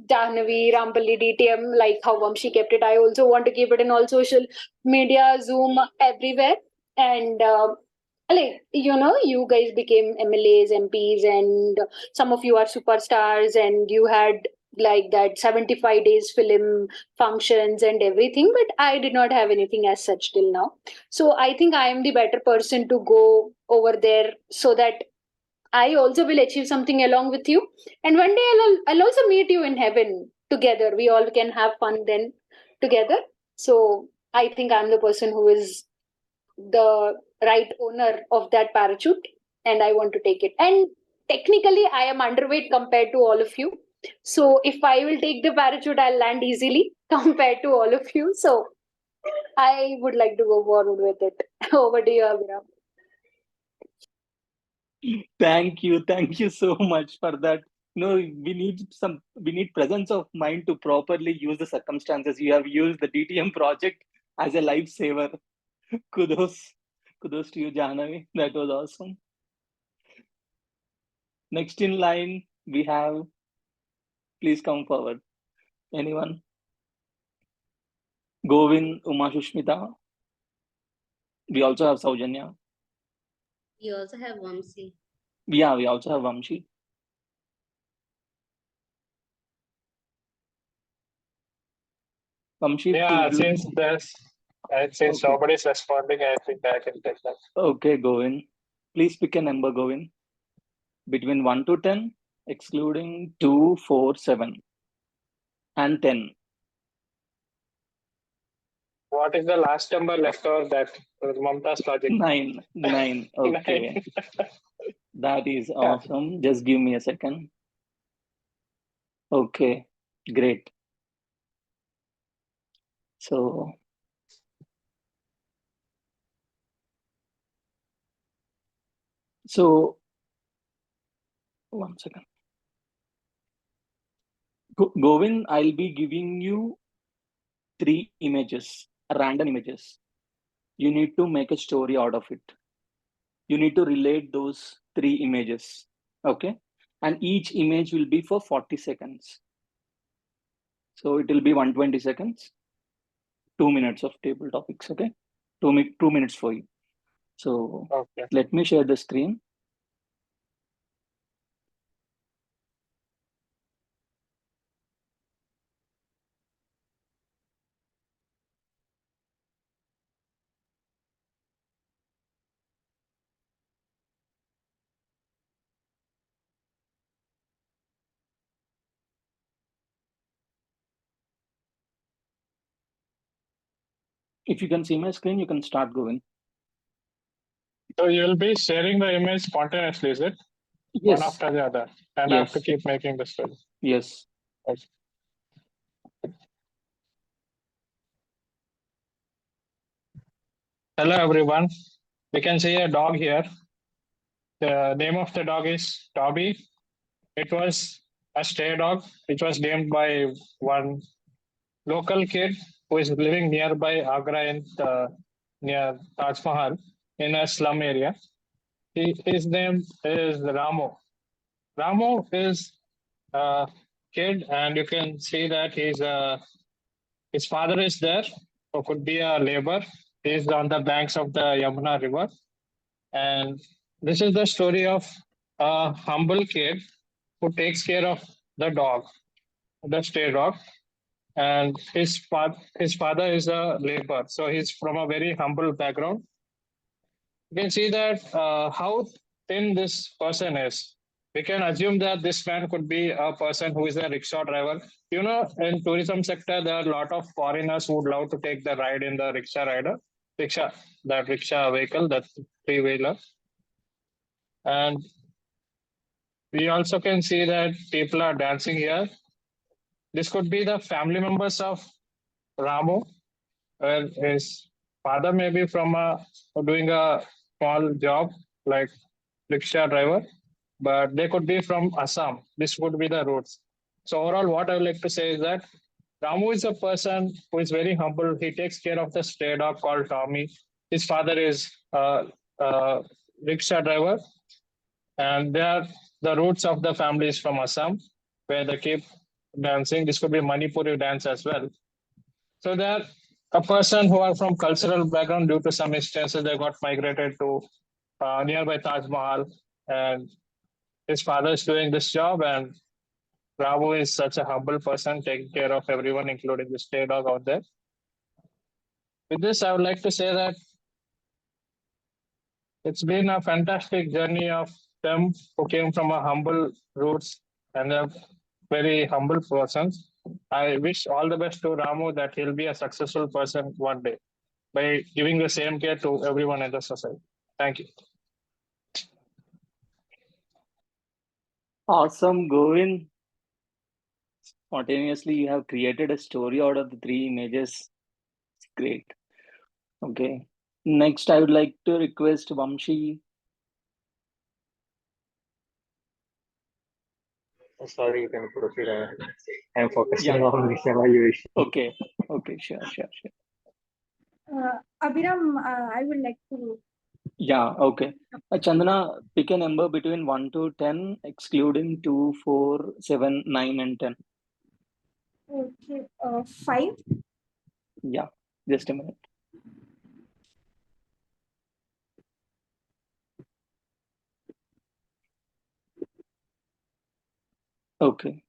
Jahnavi, Rampalli, DTM, like how Vamshi kept it. I also want to keep it in all social media, Zoom, everywhere. And you guys became MLAs, MPs, and some of you are superstars, and you had like that 75 days film functions and everything. But I did not have anything as such till now. So I think I am the better person to go over there so that I also will achieve something along with you. And one day I'll also meet you in heaven together. We all can have fun then together. So I think I'm the person who is the right owner of that parachute and I want to take it. And technically, I am underweight compared to all of you. So if I will take the parachute, I'll land easily compared to all of you. So I would like to go forward with it. Over to you, Abhiram. Thank you so much for that. We need presence of mind to properly use the circumstances. You have used the DTM project as a lifesaver. Kudos to you, Jahnavi. That was awesome. Next in line, we have, please come forward. Anyone? Govind, Uma Shushmita. We also have Saujanya. We also have Vamsi. Yeah, we also have Vamshi. Vamshi, Yeah, since Okay. nobody's responding, I think I can take that. Okay, Govind. Please pick a number, Govind. between 1 to 10, excluding 2, 4, 7, and 10. What is the last number left over that? Mamta's logic. 9. 9. Okay. That is awesome. Just give me a second. Okay, great. So, one second. Govind, I'll be giving you 3 images, random images. You need to make a story out of it. You need to relate those 3 images. Okay. And each image will be for 40 seconds. So it will be 120 seconds, 2 minutes of table topics. Okay. 2 minutes for you. So Okay. let me share the screen. If you can see my screen, you can start going. So you'll be sharing the image spontaneously, is it? Yes. One after the other. And I have to keep making the story. Yes. Okay. Hello, everyone. We can see a dog here. The name of the dog is Toby. It was a stray dog, which was named by one local kid who is living nearby Agra in near Taj Mahal in a slum area. His name is Ramu. Ramu is a kid, and you can see that his father is there, who could be a labor. He's on the banks of the Yamuna River. And this is the story of a humble kid who takes care of the dog, the stray dog. And his father is a laborer. So he's from a very humble background. You can see that how thin this person is. We can assume that this man could be a person who is a rickshaw driver. You know, in tourism sector, there are a lot of foreigners who would love to take the ride in the rickshaw, that rickshaw vehicle, that three-wheeler. And we also can see that people are dancing here. This could be the family members of Ramu, where his father may be from doing a small job like rickshaw driver, but they could be from Assam. This would be the roots. So overall, what I would like to say is that Ramu is a person who is very humble. He takes care of the stray dog called Tommy. His father is a rickshaw driver, and they are the roots of the family is from Assam, where they keep dancing. This could be Manipuri dance as well. So they are a person who are from cultural background due to some instances they got migrated to nearby Taj Mahal, and his father is doing this job, and Ramu is such a humble person taking care of everyone, including the stray dog out there. With this, I would like to say that it's been a fantastic journey of them who came from a humble roots and they're very humble persons. I wish all the best to Ramu that he'll be a successful person one day by giving the same care to everyone in the society. Thank you. Awesome, Govind. Spontaneously, you have created a story out of the 3 images. It's great. Okay. Next, I would like to request Vamshi. Sorry, you can proceed. I'm focusing on this evaluation. Okay. Sure. Abhiram, I would like to. Yeah, okay. Chandana, pick a number between 1 to 10, excluding 2, 4, 7, 9, and 10. Okay, 5. Yeah, just a minute. Okay.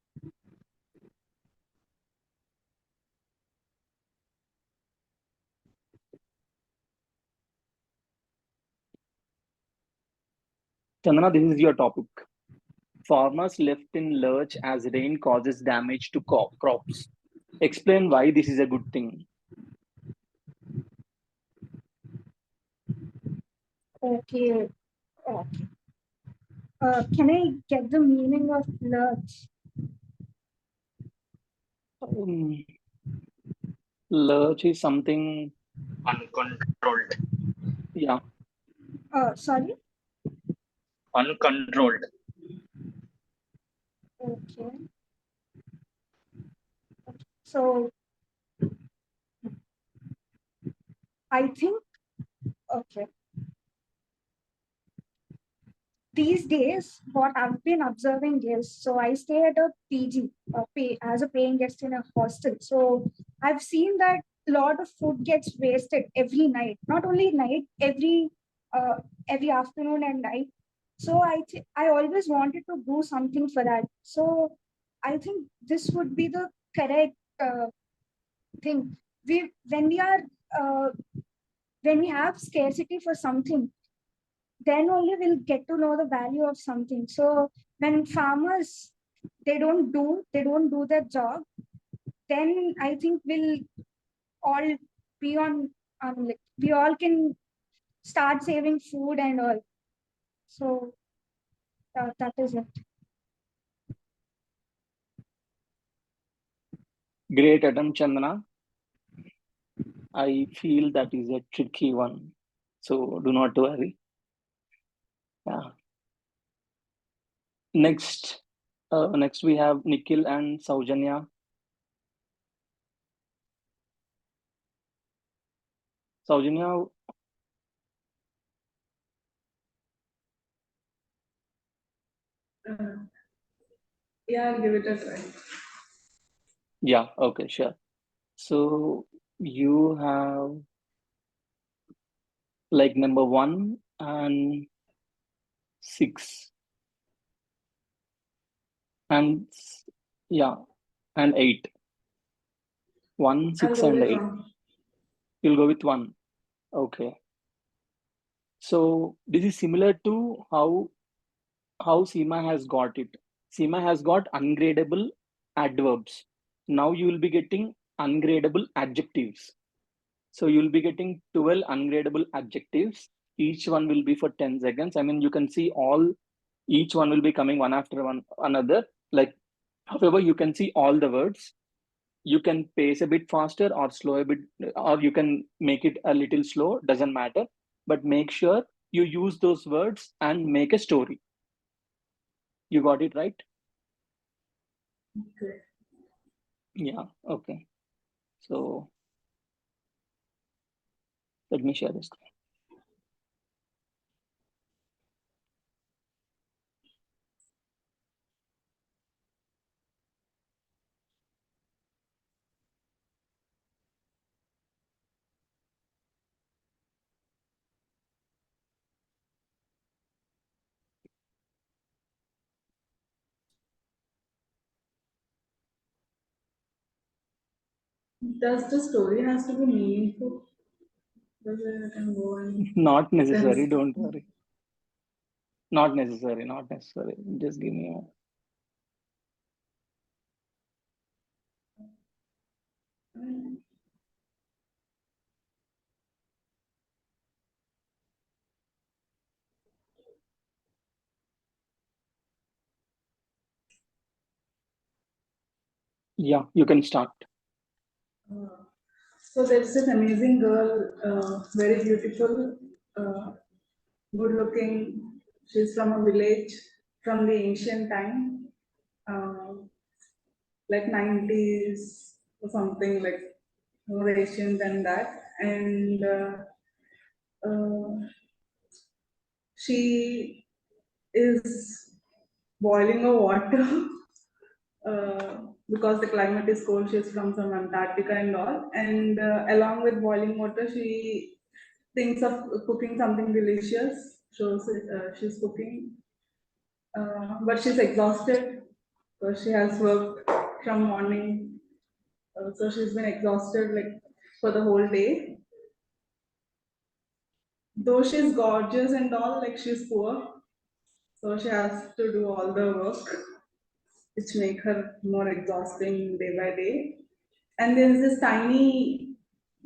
Chandana, this is your topic. Farmers left in lurch as rain causes damage to crops. Explain why this is a good thing. Okay. Okay. Can I get the meaning of lurch? Lurch is something Uncontrolled. Yeah. Sorry. Uncontrolled. Okay. So I think, okay. These days, what I've been observing is, so I stay at a PG, as a paying guest in a hostel. So I've seen that a lot of food gets wasted every night, not only night, every afternoon and night. So I always wanted to do something for that. So I think this would be the correct thing. Uh, when we have scarcity for something, then only we'll get to know the value of something. So when farmers they don't do their job, then I think we'll all be on like we all can start saving food and all. So that is it. Great attempt, Chandana. I feel that is a tricky one, so do not worry. Yeah. Next we have Nikhil and Saujanya. Saujanya, Yeah, I'll give it a try. yeah, okay, sure. So you have like number 1 and 6 and yeah, and 8. 1, 6 I'll go and with 8. one. You'll go with 1. Okay. So this is similar to how Seema has got it. Seema has got ungradable adverbs. Now you will be getting ungradable adjectives. So you'll be getting 12 ungradable adjectives. Each one will be for 10 seconds. I mean, you can see each one will be coming one after one another. Like, however, you can see all the words. You can pace a bit faster or slow a bit, or you can make it a little slow, doesn't matter. But make sure you use those words and make a story. You got it right? Okay. Yeah, okay. So let me share this. Does the story has to be meaningful? Does it can go and Not necessary, don't worry. Not necessary, not necessary. Just give me a... Yeah, you can start. So there's this amazing girl, very beautiful, good looking. She's from a village from the ancient time, like 90s or something, like more ancient than that. And she is boiling a water because the climate is cold. She's from some Antarctica and all. And along with boiling water, she thinks of cooking something delicious. So she's cooking, but she's exhausted because she has worked from morning. So she's been exhausted like for the whole day. Though she's gorgeous and all, like she's poor. So she has to do all the work, which make her more exhausting day by day. And there's this tiny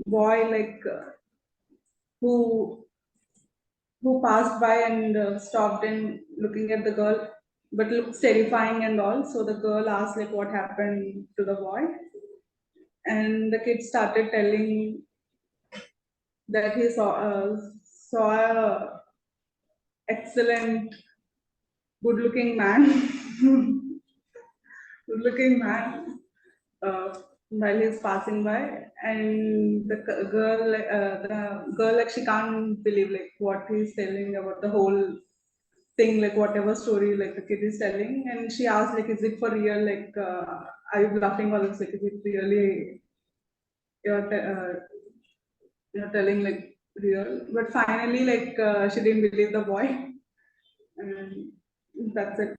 boy who passed by and stopped and looking at the girl, but looks terrifying and all. So the girl asked like what happened to the boy, and the kid started telling that he saw a excellent, good-looking man, good-looking man while he's passing by, and the girl like she can't believe like what he's telling about the whole thing, like whatever story like the kid is telling, and she asked like, is it for real? Like, are you bluffing or is it really you're te- uh, you're telling like real? But finally, like she didn't believe the boy, and that's it.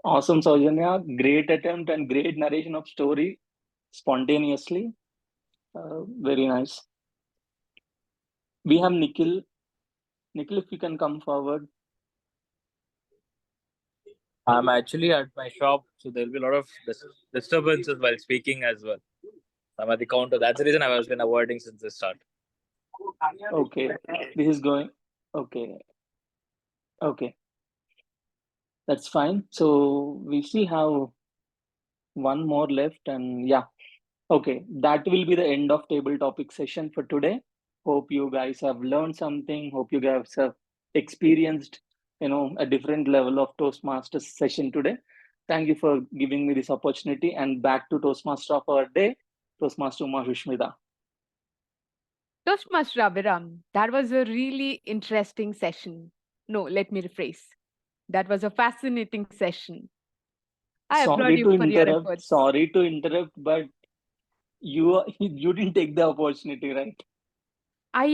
Awesome, Saujanya. Great attempt and great narration of story spontaneously. Very nice. We have Nikhil. Nikhil, if you can come forward. I'm actually at my shop, so there'll be a lot of disturbances while speaking as well. I'm at the counter. That's the reason I was been avoiding since the start. Okay, this is going. Okay, okay, that's fine. So we still have one more left, and yeah, okay, that will be the end of table topic session for today. Hope you guys have learned something. Hope you guys have experienced, a different level of Toastmasters session today. Thank you for giving me this opportunity. And back to Toastmaster of our day, Toastmaster Uma Shushmita. Toastmaster Abhiram, that was a really interesting session. No, let me rephrase. That was a fascinating session. I applaud Sorry you to for your interrupt. efforts. Sorry to interrupt, but you didn't take the opportunity, right? I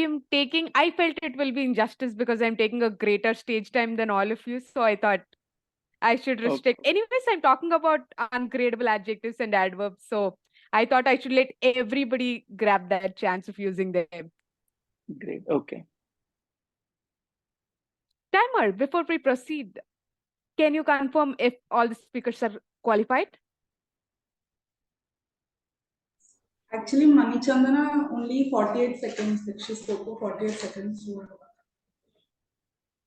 felt it will be injustice because I'm taking a greater stage time than all of you. So I thought I should restrict. Anyways, I'm talking about ungradable adjectives and adverbs. So I thought I should let everybody grab that chance of using them. Great. Okay. Timer, before we proceed, can you confirm if all the speakers are qualified? Actually, Manichandana only 48 seconds. Like she spoke for 48 seconds.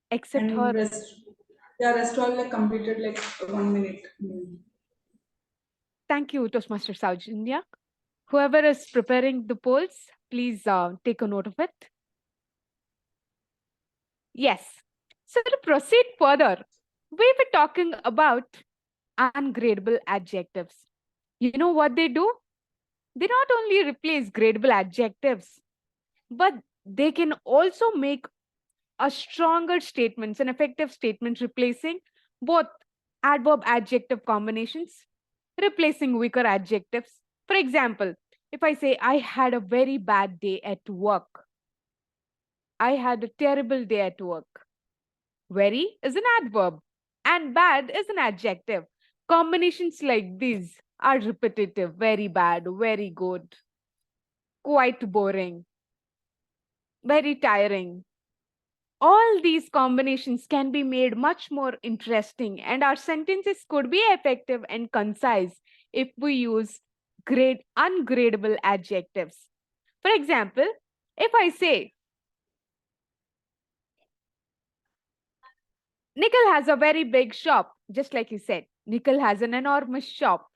Except and her. rest all like completed like 1 minute. Thank you, Toastmaster Saujanya. Whoever is preparing the polls, please take a note of it. Yes. So to proceed further, we were talking about ungradable adjectives. You know what they do? They not only replace gradable adjectives, but they can also make a stronger statements, an effective statement replacing both adverb adjective combinations, replacing weaker adjectives. For example, if I say, I had a very bad day at work, I had a terrible day at work. Very is an adverb and bad is an adjective. Combinations like these are repetitive, very bad, very good, quite boring, very tiring. All these combinations can be made much more interesting, and our sentences could be effective and concise if we use ungradable adjectives. For example, if I say, Nikhil has a very big shop, just like you said, Nikhil has an enormous shop.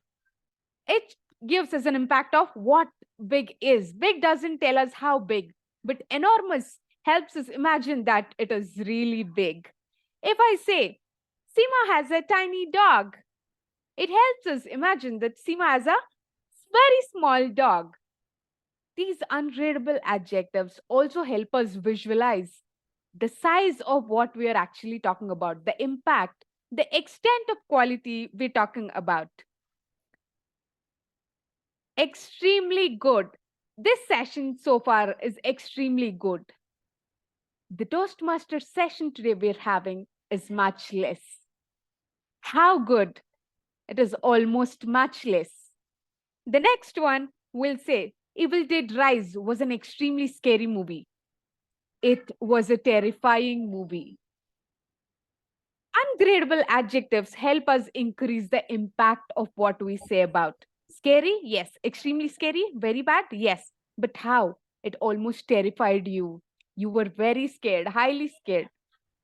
It gives us an impact of what big is. Big doesn't tell us how big, but enormous helps us imagine that it is really big. If I say, Seema has a tiny dog, it helps us imagine that Seema has a very small dog. These ungradable adjectives also help us visualize the size of what we are actually talking about, the impact, the extent of quality we're talking about. Extremely good. This session so far is extremely good. The Toastmaster session today we're having is much less. How good? It is almost much less. The next one will say Evil Dead Rise was an extremely scary movie. It was a terrifying movie. Ungradable adjectives help us increase the impact of what we say about. Scary? Yes. Extremely scary? Very bad? Yes. But how? It almost terrified you. You were very scared, highly scared,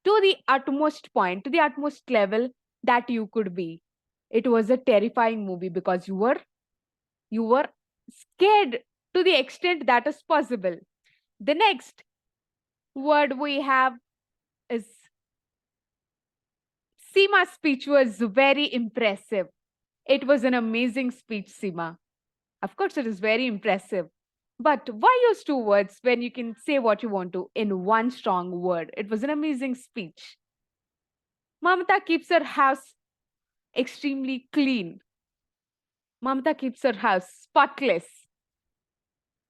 to the utmost point, to the utmost level that you could be. It was a terrifying movie because you were scared to the extent that is possible. The next word we have is Seema's speech was very impressive. It was an amazing speech, Seema. Of course, it is very impressive. But why use two words when you can say what you want to in one strong word? It was an amazing speech. Mamata keeps her house extremely clean. Mamata keeps her house spotless.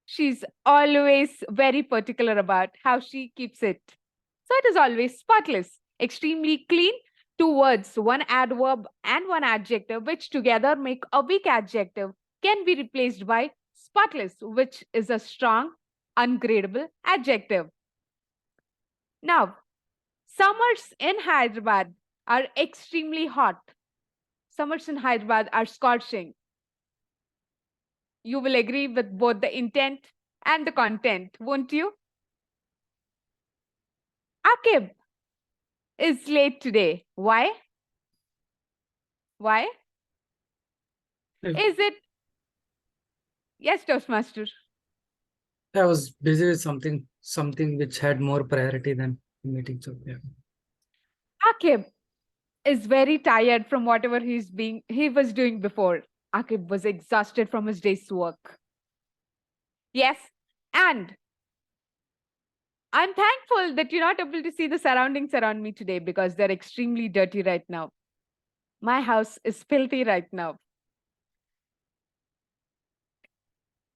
She's always very particular about how she keeps it. So it is always spotless, extremely clean. Two words, one adverb and one adjective, which together make a weak adjective, can be replaced by spotless, which is a strong, ungradable adjective. Now, summers in Hyderabad are extremely hot. Summers in Hyderabad are scorching. You will agree with both the intent and the content, won't you? Akib is late today. Why? Why? Is it? Yes, Toastmaster. I was busy with something which had more priority than the meeting. So yeah. Akib is very tired from whatever he was doing before. Akib was exhausted from his day's work. Yes, and I'm thankful that you're not able to see the surroundings around me today because they're extremely dirty right now. My house is filthy right now.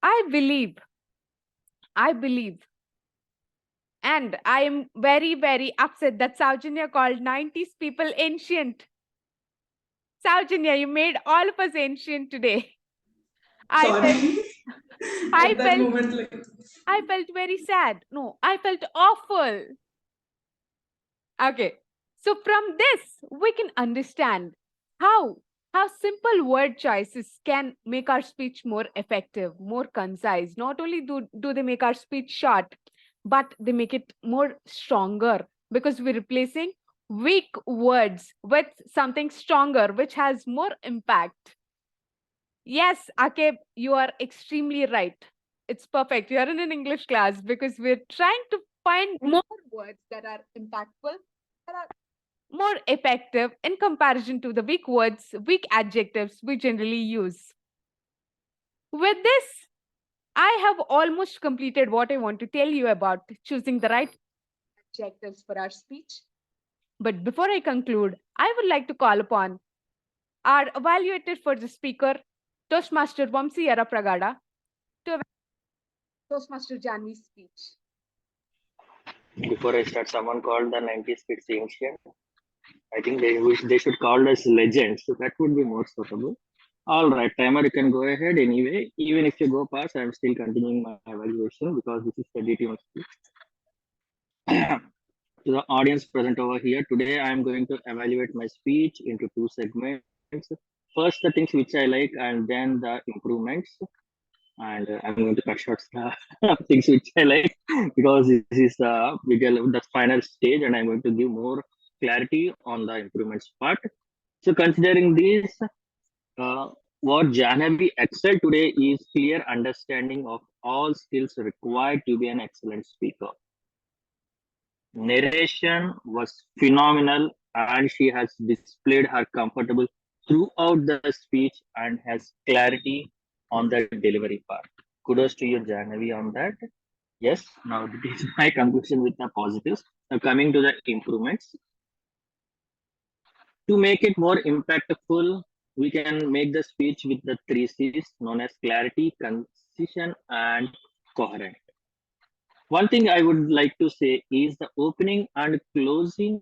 I believe, and I am very, very upset that Saujanya called 90s people ancient. Saujanya, you made all of us ancient today. Sorry. At that moment, like... I felt very sad. No, I felt awful. Okay, so from this, we can understand how simple word choices can make our speech more effective, more concise. Not only do they make our speech short, but they make it more stronger because we're replacing weak words with something stronger, which has more impact. Yes, Akib, you are extremely right. It's perfect. You're in an English class because we're trying to find more words that are impactful, that are more effective in comparison to the weak words, weak adjectives we generally use. With this, I have almost completed what I want to tell you about choosing the right adjectives for our speech. But before I conclude, I would like to call upon our evaluator for the speaker, Toastmaster Vamsi Pragada, to Toastmaster Janvi's speech. Before I start, someone called the 90s kids ancient. I think they should call us legends. So that would be more suitable. All right, timer, you can go ahead anyway. Even if you go past, I'm still continuing my evaluation because this is the DTM Speech. To the audience present over here, today I'm going to evaluate my speech into two segments. First, the things which I like, and then the improvements. And I'm going to cut short things which I like because this is the final stage, and I'm going to give more clarity on the improvements part. So, considering this, what Jahnavi excelled today is clear understanding of all skills required to be an excellent speaker. Narration was phenomenal, and she has displayed her comfortable throughout the speech and has clarity on the delivery part. Kudos to you, Jahnavi, on that. Yes, now this is my conclusion with the positives. Now coming to the improvements. To make it more impactful, we can make the speech with the 3 C's known as clarity, concision, and coherent. One thing I would like to say is the opening and closing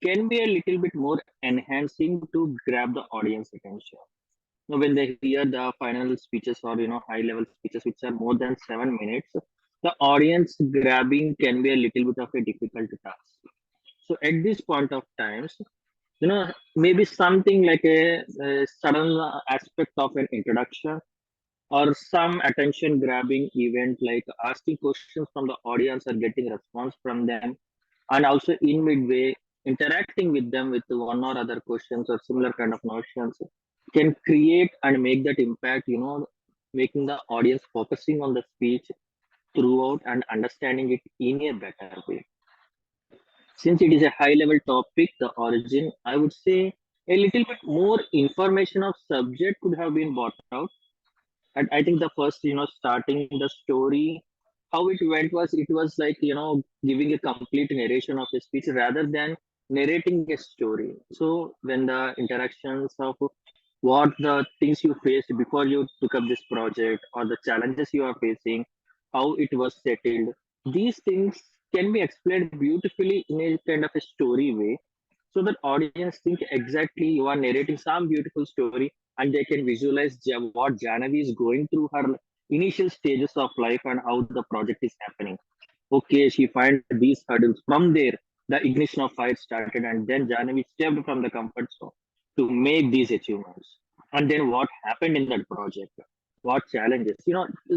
can be a little bit more enhancing to grab the audience attention. when they hear the final speeches or high level speeches which are more than 7 minutes, the audience grabbing can be a little bit of a difficult task. So at this point of times, maybe something like a sudden aspect of an introduction or some attention grabbing event like asking questions from the audience or getting response from them, and also in midway interacting with them with one or other questions or similar kind of notions can create and make that impact, making the audience focusing on the speech throughout and understanding it in a better way. Since it is a high level topic, the origin, I would say a little bit more information of subject could have been brought out. And I think the first, starting the story, how it went was like, giving a complete narration of a speech rather than narrating a story. So when the interactions of what the things you faced before you took up this project or the challenges you are facing, how it was settled, these things can be explained beautifully in a kind of a story way, so that audience think exactly you are narrating some beautiful story and they can visualize what Janavi is going through her initial stages of life and how the project is happening. Okay, she find these hurdles. From there, the ignition of fire started, and then Janavi stepped from the comfort zone to make these achievements. And then what happened in that project? What challenges?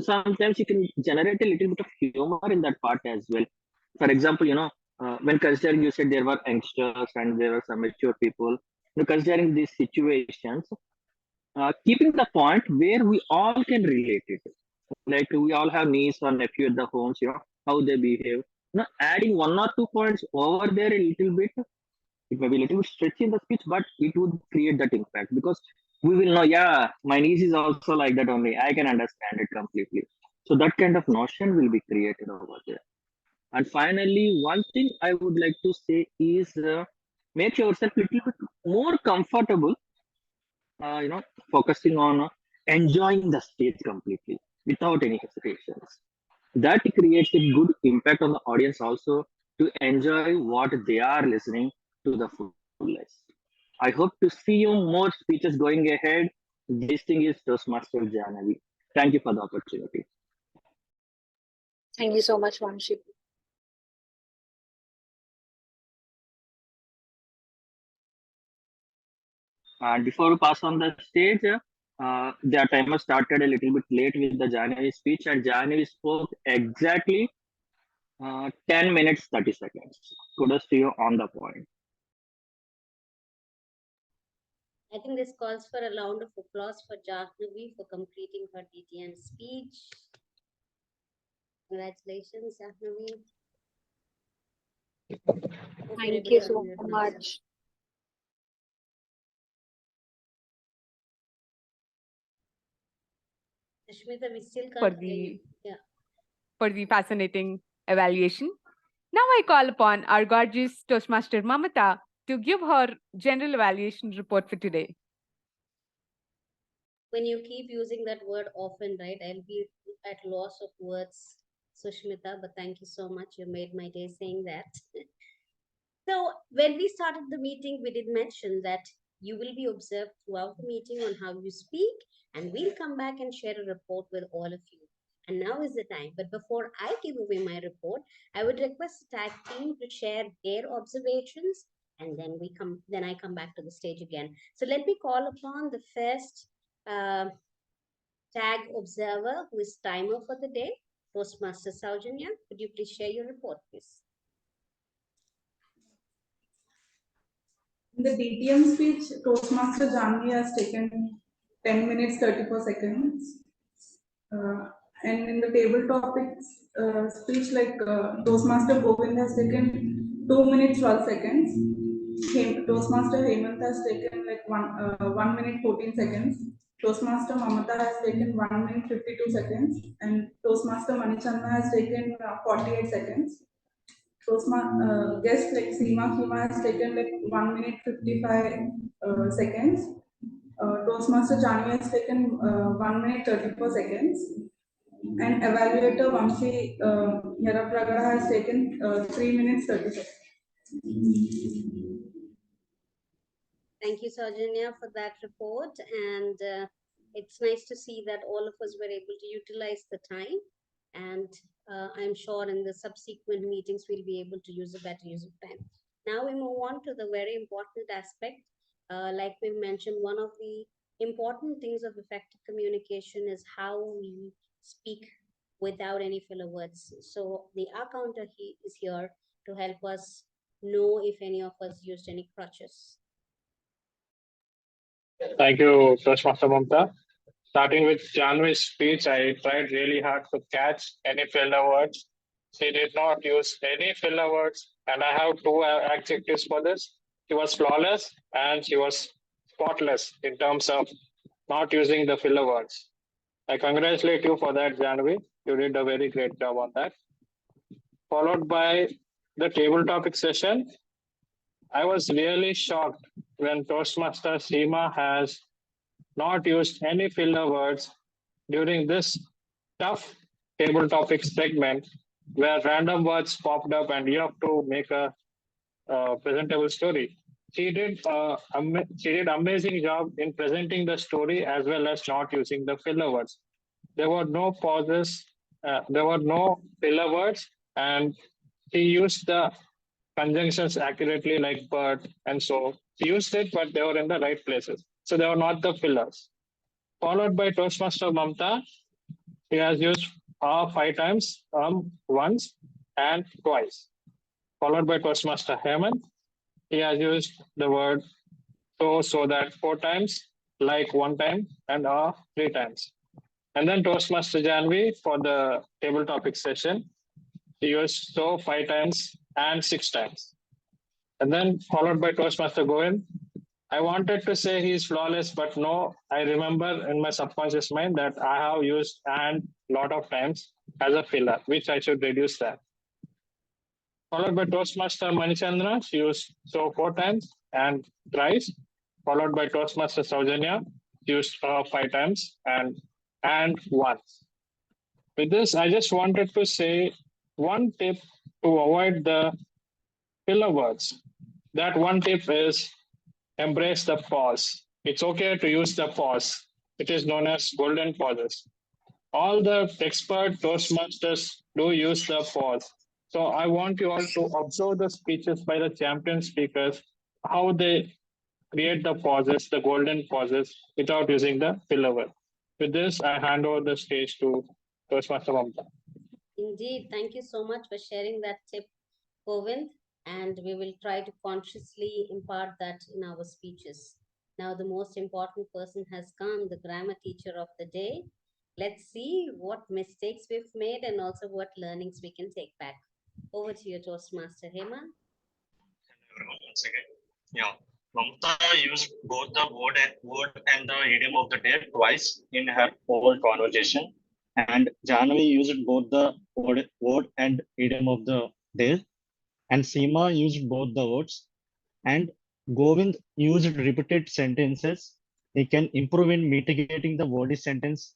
Sometimes you can generate a little bit of humor in that part as well. For example, when considering you said there were youngsters and there were some mature people, considering these situations, keeping the point where we all can relate it, like we all have niece or nephew at the homes, how they behave. Adding one or 2 points over there a little bit, it may be a little bit stretchy in the speech, but it would create that impact because we will know, yeah, my niece is also like that only. I can understand it completely. So that kind of notion will be created over there. And finally, one thing I would like to say is make yourself a little bit more comfortable, focusing on enjoying the stage completely without any hesitations. That creates a good impact on the audience also to enjoy what they are listening to the fullest. I hope to see you more speeches going ahead. This thing is Toastmaster Janavi. Thank you for the opportunity. Thank you so much, Vanshi. And before we pass on the stage, the timer started a little bit late with the Janavi speech, and Janavi spoke exactly 10 minutes 30 seconds. Kudos to you on the point. I think this calls for a round of applause for Jahnavi for completing her DTM speech. Congratulations, Jahnavi. Thank you so much. Sushmita, we still for can't hear you. for the fascinating evaluation. Now I call upon our gorgeous Toastmaster Mamata to give her general evaluation report for today. When you keep using that word often, right, I'll be at loss of words, Sushmita, but thank you so much. You made my day saying that. So when we started the meeting, we did mention that you will be observed throughout the meeting on how you speak, and we'll come back and share a report with all of you. And now is the time. But before I give away my report, I would request the tag team to share their observations, and then I come back to the stage again. So let me call upon the first tag observer, who is timer for the day, Toastmaster Saujanya. Could you please share your report, please? In the DTM speech, Toastmaster Janvi has taken 10 minutes 34 seconds. And in the table topics speech, like Toastmaster Govind has taken 2 minutes 12 seconds. Toastmaster Hemant has taken like 1 minute 14 seconds. Toastmaster Mamata has taken 1 minute 52 seconds, and Toastmaster Manichandra has taken 48 seconds. Guest like Seema Kima has taken like 1 minute 55 seconds. Toastmaster Janvi has taken 1 minute 34 seconds. And evaluator Vamshi Yarapragada has taken 3 minutes 30 seconds. Thank you, Saujanya, for that report. And It's nice to see that all of us were able to utilize the time, and I'm sure in the subsequent meetings we'll be able to use a better use of time. Now we move on to the very important aspect. Like we mentioned, one of the important things of effective communication is how we speak without any filler words. So the R counter is here to help us know if any of us used any crutches. Thank you, Toastmaster Mamta. Starting with Janvi's speech, I tried really hard to catch any filler words. She did not use any filler words, and I have two adjectives for this. She was flawless and she was spotless in terms of not using the filler words. I congratulate you for that, Janvi. You did a very great job on that. Followed by the table topic session. I was really shocked when Toastmaster Seema has not used any filler words during this tough table topic segment where random words popped up and you have to make a presentable story. She did amazing job in presenting the story as well as not using the filler words. There were no pauses, there were no filler words, and she used the conjunctions accurately like but and so. She used it, but they were in the right places. So they were not the fillers. Followed by Toastmaster Mamta, he has used 5 times, once, and twice. Followed by Toastmaster Hemant, he has used the word so that 4 times, like 1 time, and 3 times. And then Toastmaster Janvi for the table topic session, he used so 5 times and 6 times. And then followed by Toastmaster Govind. I wanted to say he's flawless, but no, I remember in my subconscious mind that I have used and lot of times as a filler, which I should reduce that. Followed by Toastmaster Manichandra, she used so 4 times and thrice. Followed by Toastmaster Saujanya, she used 5 times and once. With this, I just wanted to say one tip to avoid the filler words. That one tip is embrace the pause. It's okay to use the pause. It is known as golden pauses. All the expert Toastmasters do use the pause. So I want you all to observe the speeches by the champion speakers, how they create the pauses, the golden pauses, without using the filler word. With this, I hand over the stage to Toastmaster Mamta. Indeed, thank you so much for sharing that tip, Govind, and we will try to consciously impart that in our speeches. Now, the most important person has come, the grammar teacher of the day. Let's see what mistakes we've made and also what learnings we can take back. Over to you, Toastmaster Hema. Once again. Yeah. Mamta used both the word and the idiom of the day twice in her whole conversation. And Janvi used both the word and idiom of the day. And Seema used both the words. And Govind used repeated sentences. He can improve in mitigating the wordy sentences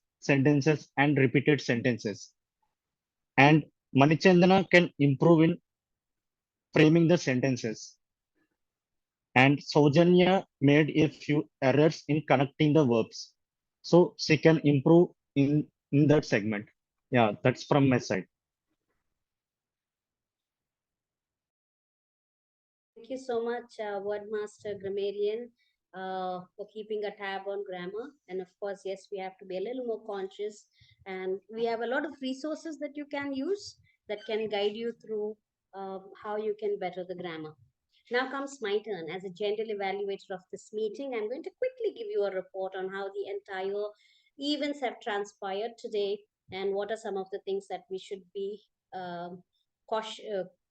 and repeated sentences. And Manichandana can improve in framing the sentences. And Saujanya made a few errors in connecting the verbs. So she can improve in that segment. Yeah, that's from my side. Thank you so much, Wordmaster Grammarian, for keeping a tab on grammar. And of course, yes, we have to be a little more conscious. And we have a lot of resources that you can use that can guide you through how you can better the grammar. Now comes my turn as a general evaluator of this meeting. I'm going to quickly give you a report on how the entire events have transpired today and what are some of the things that we should be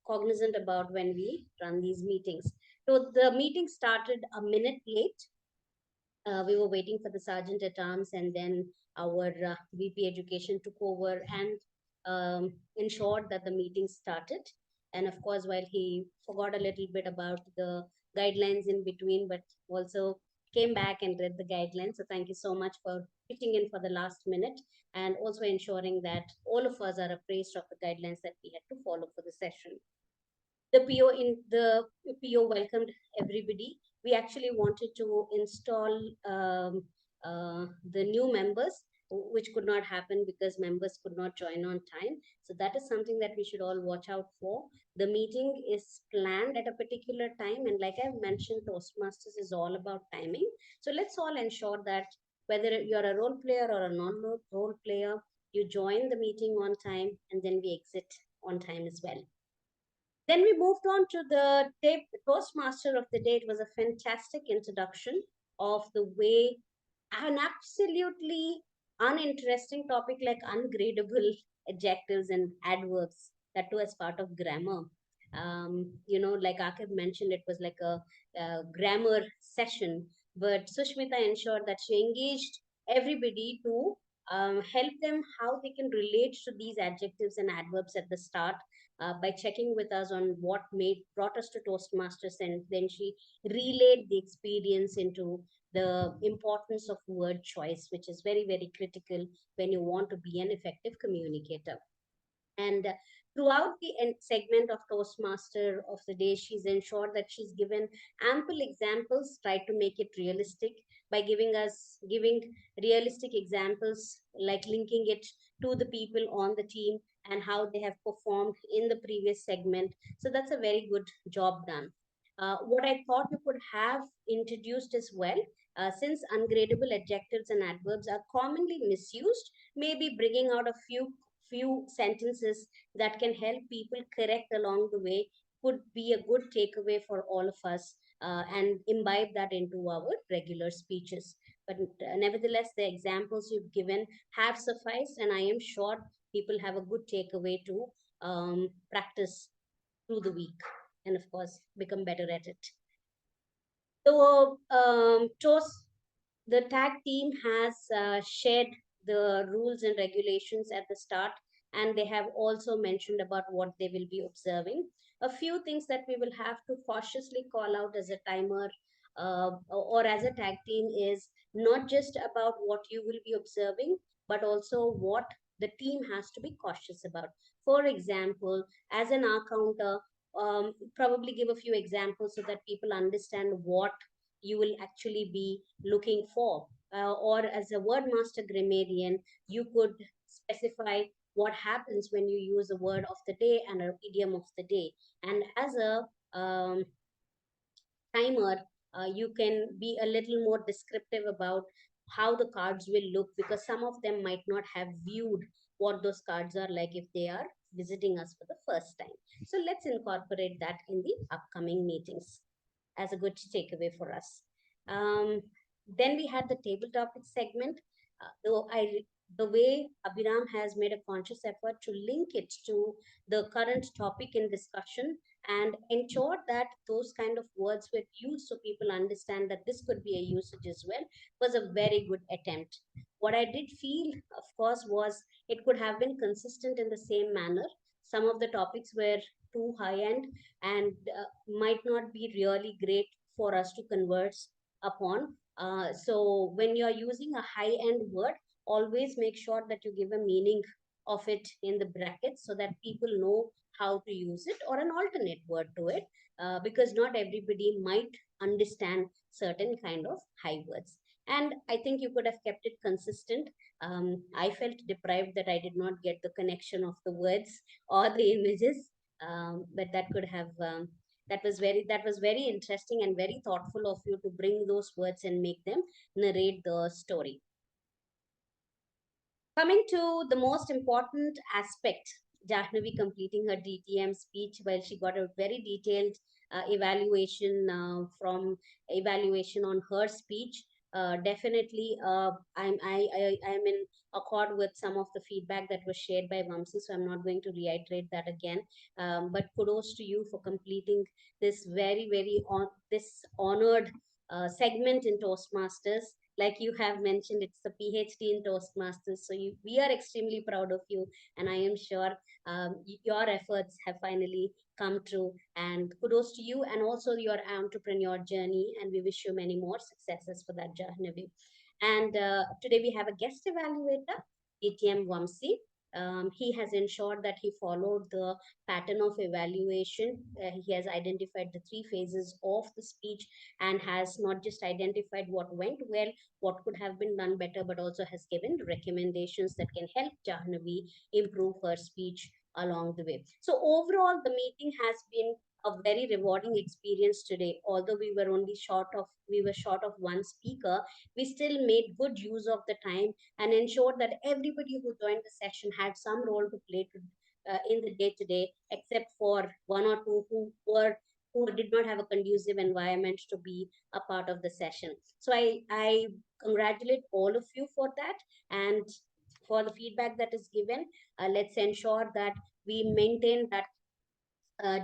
cognizant about when we run these meetings. So the meeting started a minute late. We were waiting for the sergeant at arms, and then our VP education took over and ensured that the meeting started. And of course, while he forgot a little bit about the guidelines in between, but also came back and read the guidelines. So thank you so much for pitching in for the last minute and also ensuring that all of us are appraised of the guidelines that we had to follow for the session. The PO welcomed everybody. We actually wanted to install the new members, which could not happen because members could not join on time. So that is something that we should all watch out for. The meeting is planned at a particular time, and like I've mentioned, Toastmasters is all about timing. So let's all ensure that whether you're a role player or a non-role player, you join the meeting on time, and then we exit on time as well. Then we moved on to the Toastmaster of the day. It was a fantastic introduction of the way an absolutely uninteresting topic like ungradable adjectives and adverbs, that too as part of grammar. Like Akib mentioned, it was like a grammar session, but Sushmita ensured that she engaged everybody to help them how they can relate to these adjectives and adverbs at the start, by checking with us on what brought us to Toastmasters, and then she relayed the experience into the importance of word choice, which is very, very critical when you want to be an effective communicator. And throughout the end segment of Toastmaster of the day, she's ensured that she's given ample examples, tried to make it realistic by giving realistic examples, like linking it to the people on the team and how they have performed in the previous segment. So that's a very good job done. What I thought you could have introduced as well, since ungradable adjectives and adverbs are commonly misused, maybe bringing out a few sentences that can help people correct along the way could be a good takeaway for all of us, and imbibe that into our regular speeches. But nevertheless, the examples you've given have sufficed, and I am sure people have a good takeaway to practice through the week, and of course, become better at it. So, the tag team has shared the rules and regulations at the start, and they have also mentioned about what they will be observing. A few things that we will have to cautiously call out as a timer, or as a tag team, is not just about what you will be observing, but also what the team has to be cautious about. For example, as an R counter, probably give a few examples so that people understand what you will actually be looking for. Or as a word master grammarian, you could specify what happens when you use a word of the day and an idiom of the day. And as a timer, you can be a little more descriptive about how the cards will look, because some of them might not have viewed what those cards are like if they are visiting us for the first time. So let's incorporate that in the upcoming meetings as a good takeaway for us. Then we had the table topic segment. The way Abhiram has made a conscious effort to link it to the current topic in discussion and ensure that those kind of words were used so people understand that this could be a usage as well, was a very good attempt. What I did feel, of course, was it could have been consistent in the same manner. Some of the topics were too high end and might not be really great for us to converse upon. So when you're using a high end word, always make sure that you give a meaning of it in the brackets so that people know how to use it, or an alternate word to it, because not everybody might understand certain kind of high words. And I think you could have kept it consistent. I felt deprived that I did not get the connection of the words or the images, but that could have that was very interesting and very thoughtful of you to bring those words and make them narrate the story. Coming to the most important aspect, Jahnavi completing her DTM speech, while she got a very detailed evaluation on her speech. Definitely, I'm in accord with some of the feedback that was shared by Vamsi, so I'm not going to reiterate that again. But kudos to you for completing this this honored segment in Toastmasters. Like you have mentioned, it's the PhD in Toastmasters. So we are extremely proud of you. And I am sure your efforts have finally come true. And kudos to you and also your entrepreneur journey. And we wish you many more successes for that, Jahnavi. And today we have a guest evaluator, DTM Vamsi. He has ensured that he followed the pattern of evaluation. He has identified the three phases of the speech and has not just identified what went well, what could have been done better, but also has given recommendations that can help Jahnavi improve her speech along the way. So overall, the meeting has been a very rewarding experience today. Although we were short of one speaker, we still made good use of the time and ensured that everybody who joined the session had some role to play in the day to day, except for one or two who did not have a conducive environment to be a part of the session. So I congratulate all of you for that and for the feedback that is given. Let's ensure that we maintain that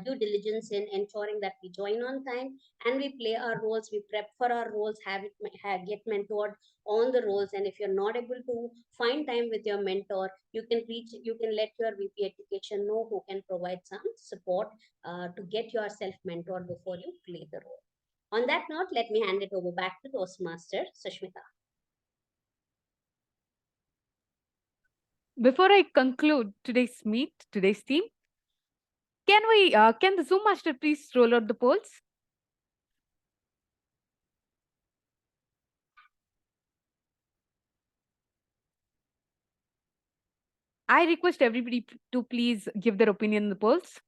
due diligence in ensuring that we join on time and we play our roles, we prep for our roles, get mentored on the roles. And if you're not able to find time with your mentor, you can let your VP education know who can provide some support to get yourself mentored before you play the role. On that note, let me hand it over back to Toastmaster Sushmita. Before I conclude today's theme, can the Zoom master please roll out the polls? I request everybody to please give their opinion in the polls.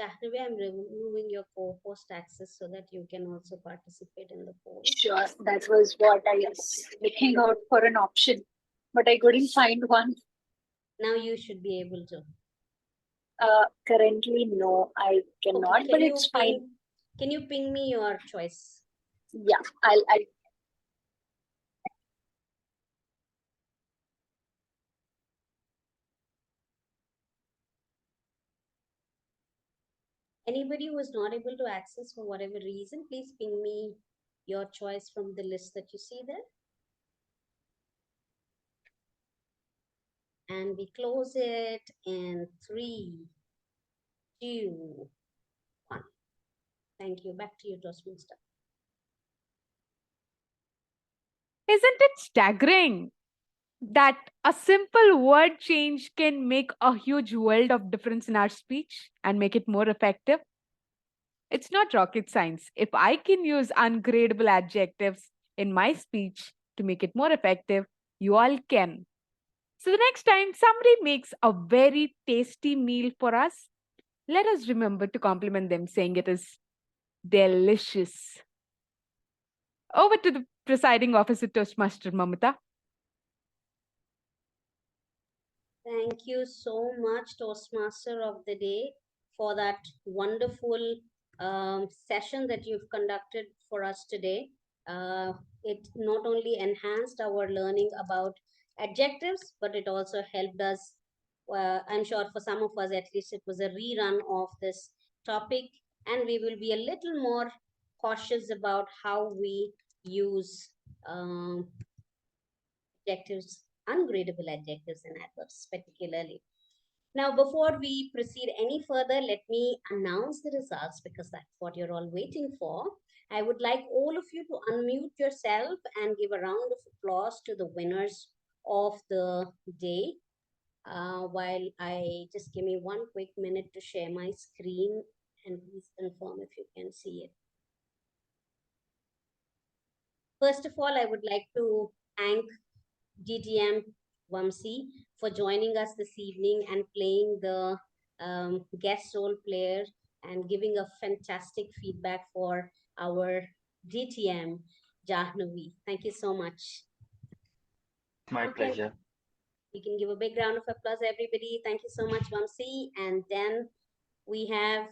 Jahnavi, I'm removing your co-host access so that you can also participate in the poll. Sure, that was what I was looking out for an option, but I couldn't find one. Now you should be able to. Currently, no, I cannot, but it's fine. Can you ping me your choice? Yeah, I'll Anybody who is not able to access for whatever reason, please ping me your choice from the list that you see there. And we close it in 3, 2, 1. Thank you. Back to you, Toastmaster. Isn't it staggering that a simple word change can make a huge world of difference in our speech and make it more effective? It's not rocket science. If I can use ungradable adjectives in my speech to make it more effective, you all can. So the next time somebody makes a very tasty meal for us, let us remember to compliment them saying it is delicious. Over to the presiding officer, Toastmaster Mamata. Thank you so much, Toastmaster of the Day, for that wonderful session that you've conducted for us today. It not only enhanced our learning about adjectives, but it also helped us. I'm sure for some of us, at least, it was a rerun of this topic, and we will be a little more cautious about how we use adjectives, ungradable adjectives and adverbs particularly. Now, before we proceed any further, let me announce the results because that's what you're all waiting for. I would like all of you to unmute yourself and give a round of applause to the winners of the day. While I just give me one quick minute to share my screen and please confirm if you can see it. First of all, I would like to thank DTM Vamsi for joining us this evening and playing the guest role player and giving a fantastic feedback for our DTM Jahnavi. Thank you so much. My pleasure. We can give a big round of applause, everybody. Thank you so much, Vamsi. And then we have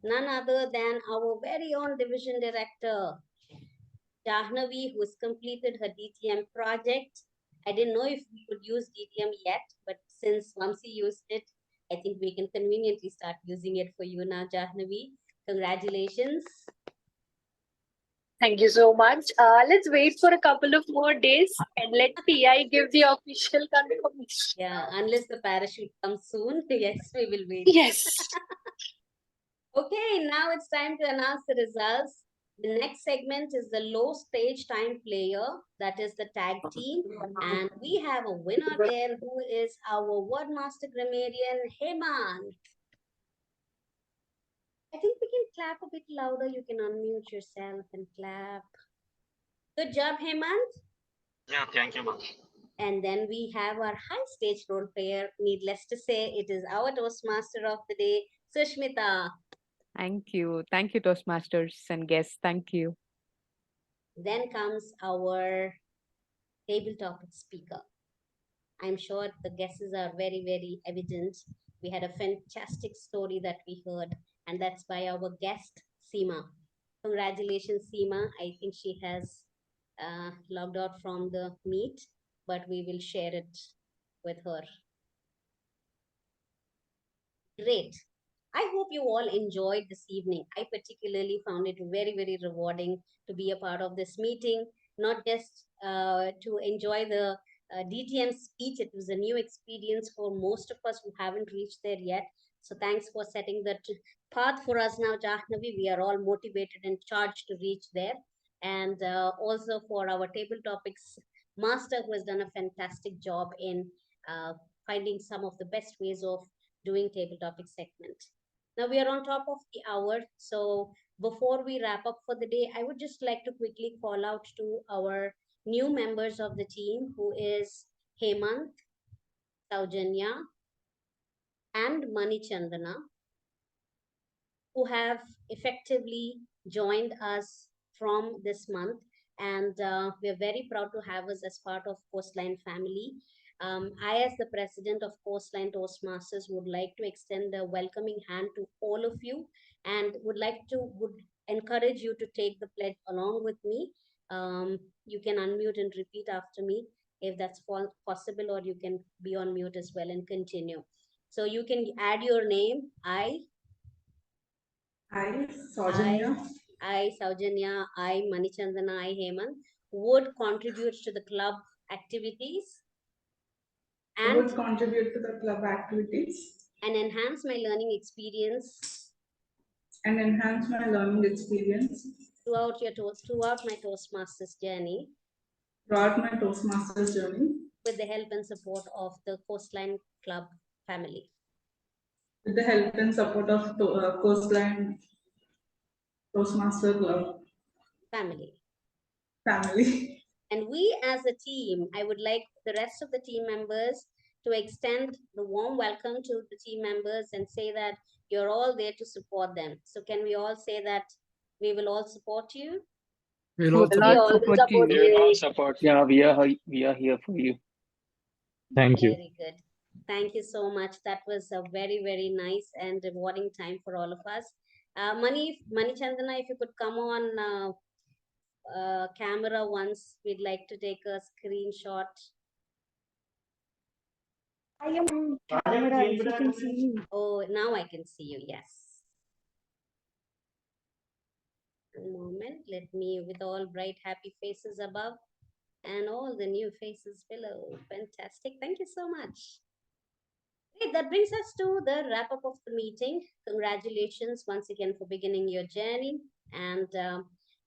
none other than our very own division director, Jahnavi, who has completed her DTM project. I didn't know if we could use DTM yet, but since Vamsi used it, I think we can conveniently start using it for you now, Jahnavi. Congratulations. Thank you so much. Let's wait for a couple of more days and let TI give the official confirmation. Yeah, unless the parachute comes soon, yes, we will wait. Yes. Okay, now it's time to announce the results. The next segment is the low stage time player, that is the tag team. And we have a winner there who is our Wordmaster grammarian, Hemant. I think we can clap a bit louder. You can unmute yourself and clap. Good job, Hemant. Yeah, thank you, ma'am. And then we have our high stage role player. Needless to say, it is our Toastmaster of the day, Sushmita. Thank you. Thank you, Toastmasters and guests. Thank you. Then comes our table topic speaker. I'm sure the guesses are very, very evident. We had a fantastic story that we heard, and that's by our guest, Seema. Congratulations, Seema. I think she has logged out from the meet, but we will share it with her. Great. I hope you all enjoyed this evening. I particularly found it very, very rewarding to be a part of this meeting, not just to enjoy the DTM speech. It was a new experience for most of us who haven't reached there yet. So thanks for setting that path for us now, Jahnavi. We are all motivated and charged to reach there. And also for our table topics master, who has done a fantastic job in finding some of the best ways of doing table topic segment. Now we are on top of the hour. So before we wrap up for the day, I would just like to quickly call out to our new members of the team, who is Hemant, Saujanya, and Mani Chandana, who have effectively joined us from this month. And we're very proud to have us as part of Coastline family. I, as the president of Coastline Toastmasters, would like to extend a welcoming hand to all of you, and would encourage you to take the pledge along with me. You can unmute and repeat after me if that's possible, or you can be on mute as well and continue. So you can add your name. I, Saujanya. I, Saujanya, I, Manichandana, I, Hemant, would contribute to the club activities Would contribute to the club activities and enhance my learning experience throughout my Toastmasters journey with the help and support of the Coastline Club family. With the help and support of Coastline Toastmaster Club family. And we as a team, I would like the rest of the team members to extend the warm welcome to the team members and say that you're all there to support them. So can we all say that we will all support you? We'll all support you. We will all support you. Yeah, we are here for you. Thank you. Very good. Thank you so much. That was a very, very nice and rewarding time for all of us. Mani Chandana, if you could come on camera once, we'd like to take a screenshot. I am on camera, if you can see me. Oh, now I can see you, yes. One moment, let me, with all bright, happy faces above and all the new faces below. Fantastic. Thank you so much. Okay, that brings us to the wrap up of the meeting. Congratulations once again for beginning your journey. And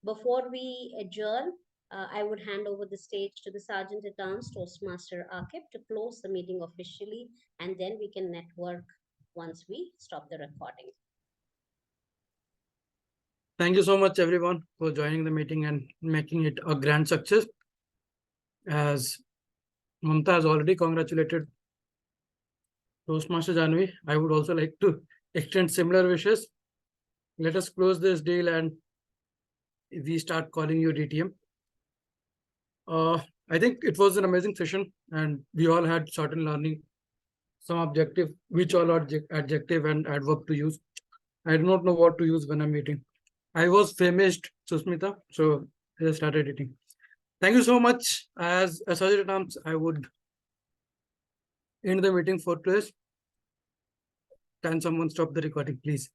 before we adjourn, I would hand over the stage to the Sergeant at Arms Toastmaster Akib to close the meeting officially, and then we can network once we stop the recording. Thank you so much, everyone, for joining the meeting and making it a grand success. As Mamta has already congratulated Toastmaster Janvi, I would also like to extend similar wishes. Let us close this deal and we start calling you DTM. I think it was an amazing session and we all had certain learning, some objective, which all are adjective and adverb to use. I do not know what to use when I'm eating. I was famished, Susmita, so I just started eating. Thank you so much. As a Sergeant at Arms, I would end the meeting for today. Can someone stop the recording, please?